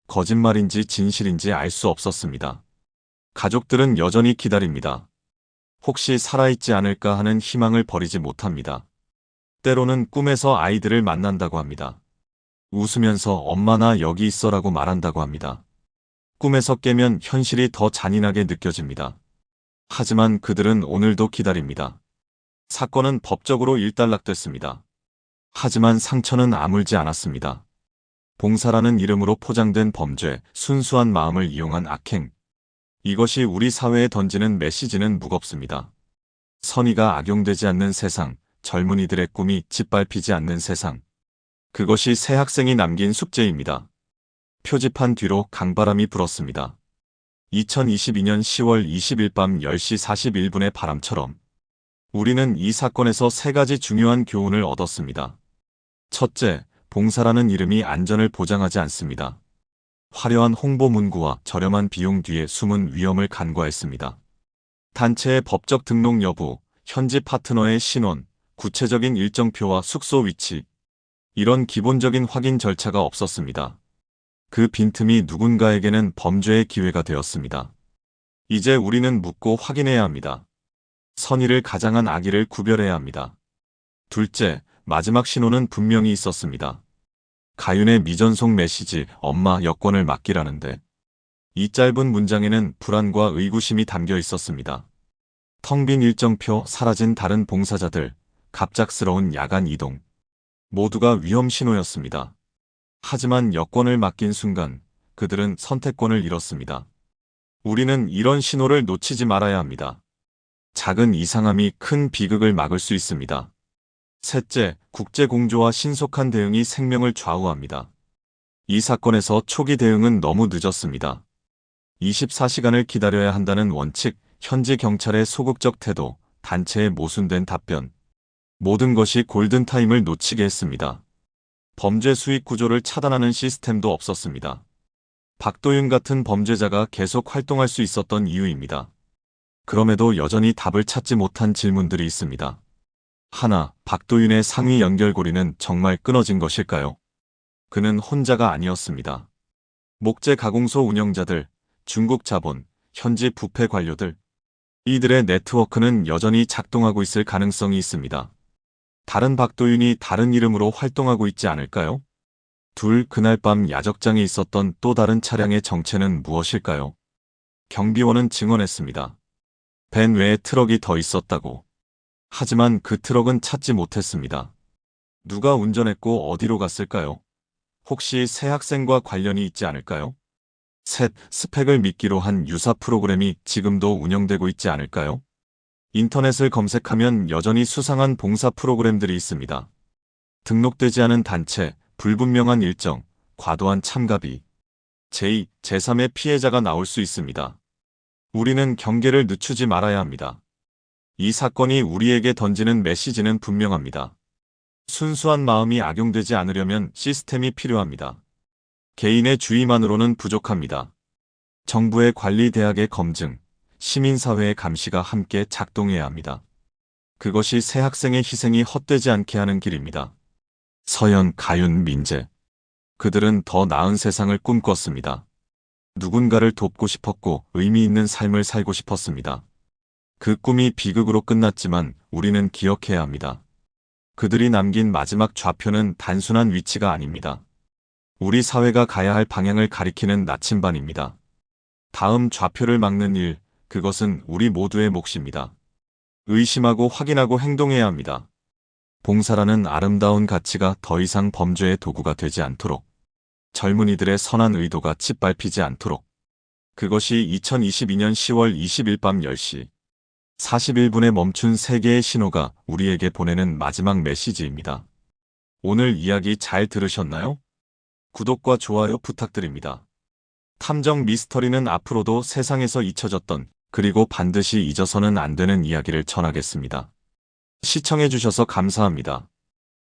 거짓말인지 진실인지 알 수 없었습니다. 가족들은 여전히 기다립니다. 혹시 살아있지 않을까 하는 희망을 버리지 못합니다. 때로는 꿈에서 아이들을 만난다고 합니다. 웃으면서 엄마 나 여기 있어라고 말한다고 합니다. 꿈에서 깨면 현실이 더 잔인하게 느껴집니다. 하지만 그들은 오늘도 기다립니다. 사건은 법적으로 일단락됐습니다. 하지만 상처는 아물지 않았습니다. 봉사라는 이름으로 포장된 범죄, 순수한 마음을 이용한 악행. 이것이 우리 사회에 던지는 메시지는 무겁습니다. 선의가 악용되지 않는 세상, 젊은이들의 꿈이 짓밟히지 않는 세상. 그것이 새 학생이 남긴 숙제입니다. 표지판 뒤로 강바람이 불었습니다. 2022년 10월 20일 밤 10시 41분의 바람처럼 우리는 이 사건에서 세 가지 중요한 교훈을 얻었습니다. 첫째, 봉사라는 이름이 안전을 보장하지 않습니다. 화려한 홍보 문구와 저렴한 비용 뒤에 숨은 위험을 간과했습니다. 단체의 법적 등록 여부, 현지 파트너의 신원, 구체적인 일정표와 숙소 위치, 이런 기본적인 확인 절차가 없었습니다. 그 빈틈이 누군가에게는 범죄의 기회가 되었습니다. 이제 우리는 묻고 확인해야 합니다. 선의를 가장한 악의를 구별해야 합니다. 둘째, 마지막 신호는 분명히 있었습니다. 가윤의 미전송 메시지, 엄마 여권을 맡기라는데. 이 짧은 문장에는 불안과 의구심이 담겨 있었습니다. 텅 빈 일정표, 사라진 다른 봉사자들, 갑작스러운 야간 이동. 모두가 위험 신호였습니다. 하지만 여권을 맡긴 순간 그들은 선택권을 잃었습니다. 우리는 이런 신호를 놓치지 말아야 합니다. 작은 이상함이 큰 비극을 막을 수 있습니다. 셋째, 국제공조와 신속한 대응이 생명을 좌우합니다. 이 사건에서 초기 대응은 너무 늦었습니다. 24시간을 기다려야 한다는 원칙, 현지 경찰의 소극적 태도, 단체의 모순된 답변. 모든 것이 골든타임을 놓치게 했습니다. 범죄 수익 구조를 차단하는 시스템도 없었습니다. 박도윤 같은 범죄자가 계속 활동할 수 있었던 이유입니다. 그럼에도 여전히 답을 찾지 못한 질문들이 있습니다. 하나, 박도윤의 상위 연결고리는 정말 끊어진 것일까요? 그는 혼자가 아니었습니다. 목재 가공소 운영자들, 중국 자본, 현지 부패 관료들. 이들의 네트워크는 여전히 작동하고 있을 가능성이 있습니다. 다른 박도윤이 다른 이름으로 활동하고 있지 않을까요? 둘, 그날 밤 야적장에 있었던 또 다른 차량의 정체는 무엇일까요? 경비원은 증언했습니다. 밴 외에 트럭이 더 있었다고. 하지만 그 트럭은 찾지 못했습니다. 누가 운전했고 어디로 갔을까요? 혹시 새 학생과 관련이 있지 않을까요? 셋, 스펙을 미끼로 한 유사 프로그램이 지금도 운영되고 있지 않을까요? 인터넷을 검색하면 여전히 수상한 봉사 프로그램들이 있습니다. 등록되지 않은 단체, 불분명한 일정, 과도한 참가비. 제2, 제3의 피해자가 나올 수 있습니다. 우리는 경계를 늦추지 말아야 합니다. 이 사건이 우리에게 던지는 메시지는 분명합니다. 순수한 마음이 악용되지 않으려면 시스템이 필요합니다. 개인의 주의만으로는 부족합니다. 정부의 관리 대학의 검증, 시민사회의 감시가 함께 작동해야 합니다. 그것이 새 학생의 희생이 헛되지 않게 하는 길입니다. 서연, 가윤, 민재. 그들은 더 나은 세상을 꿈꿨습니다. 누군가를 돕고 싶었고 의미 있는 삶을 살고 싶었습니다. 그 꿈이 비극으로 끝났지만 우리는 기억해야 합니다. 그들이 남긴 마지막 좌표는 단순한 위치가 아닙니다. 우리 사회가 가야 할 방향을 가리키는 나침반입니다. 다음 좌표를 막는 일, 그것은 우리 모두의 몫입니다. 의심하고 확인하고 행동해야 합니다. 봉사라는 아름다운 가치가 더 이상 범죄의 도구가 되지 않도록, 젊은이들의 선한 의도가 짓밟히지 않도록. 그것이 2022년 10월 20일 밤 10시 41분에 멈춘 세계의 신호가 우리에게 보내는 마지막 메시지입니다. 오늘 이야기 잘 들으셨나요? 구독과 좋아요 부탁드립니다. 탐정 미스터리는 앞으로도 세상에서 잊혀졌던 그리고 반드시 잊어서는 안 되는 이야기를 전하겠습니다. 시청해주셔서 감사합니다.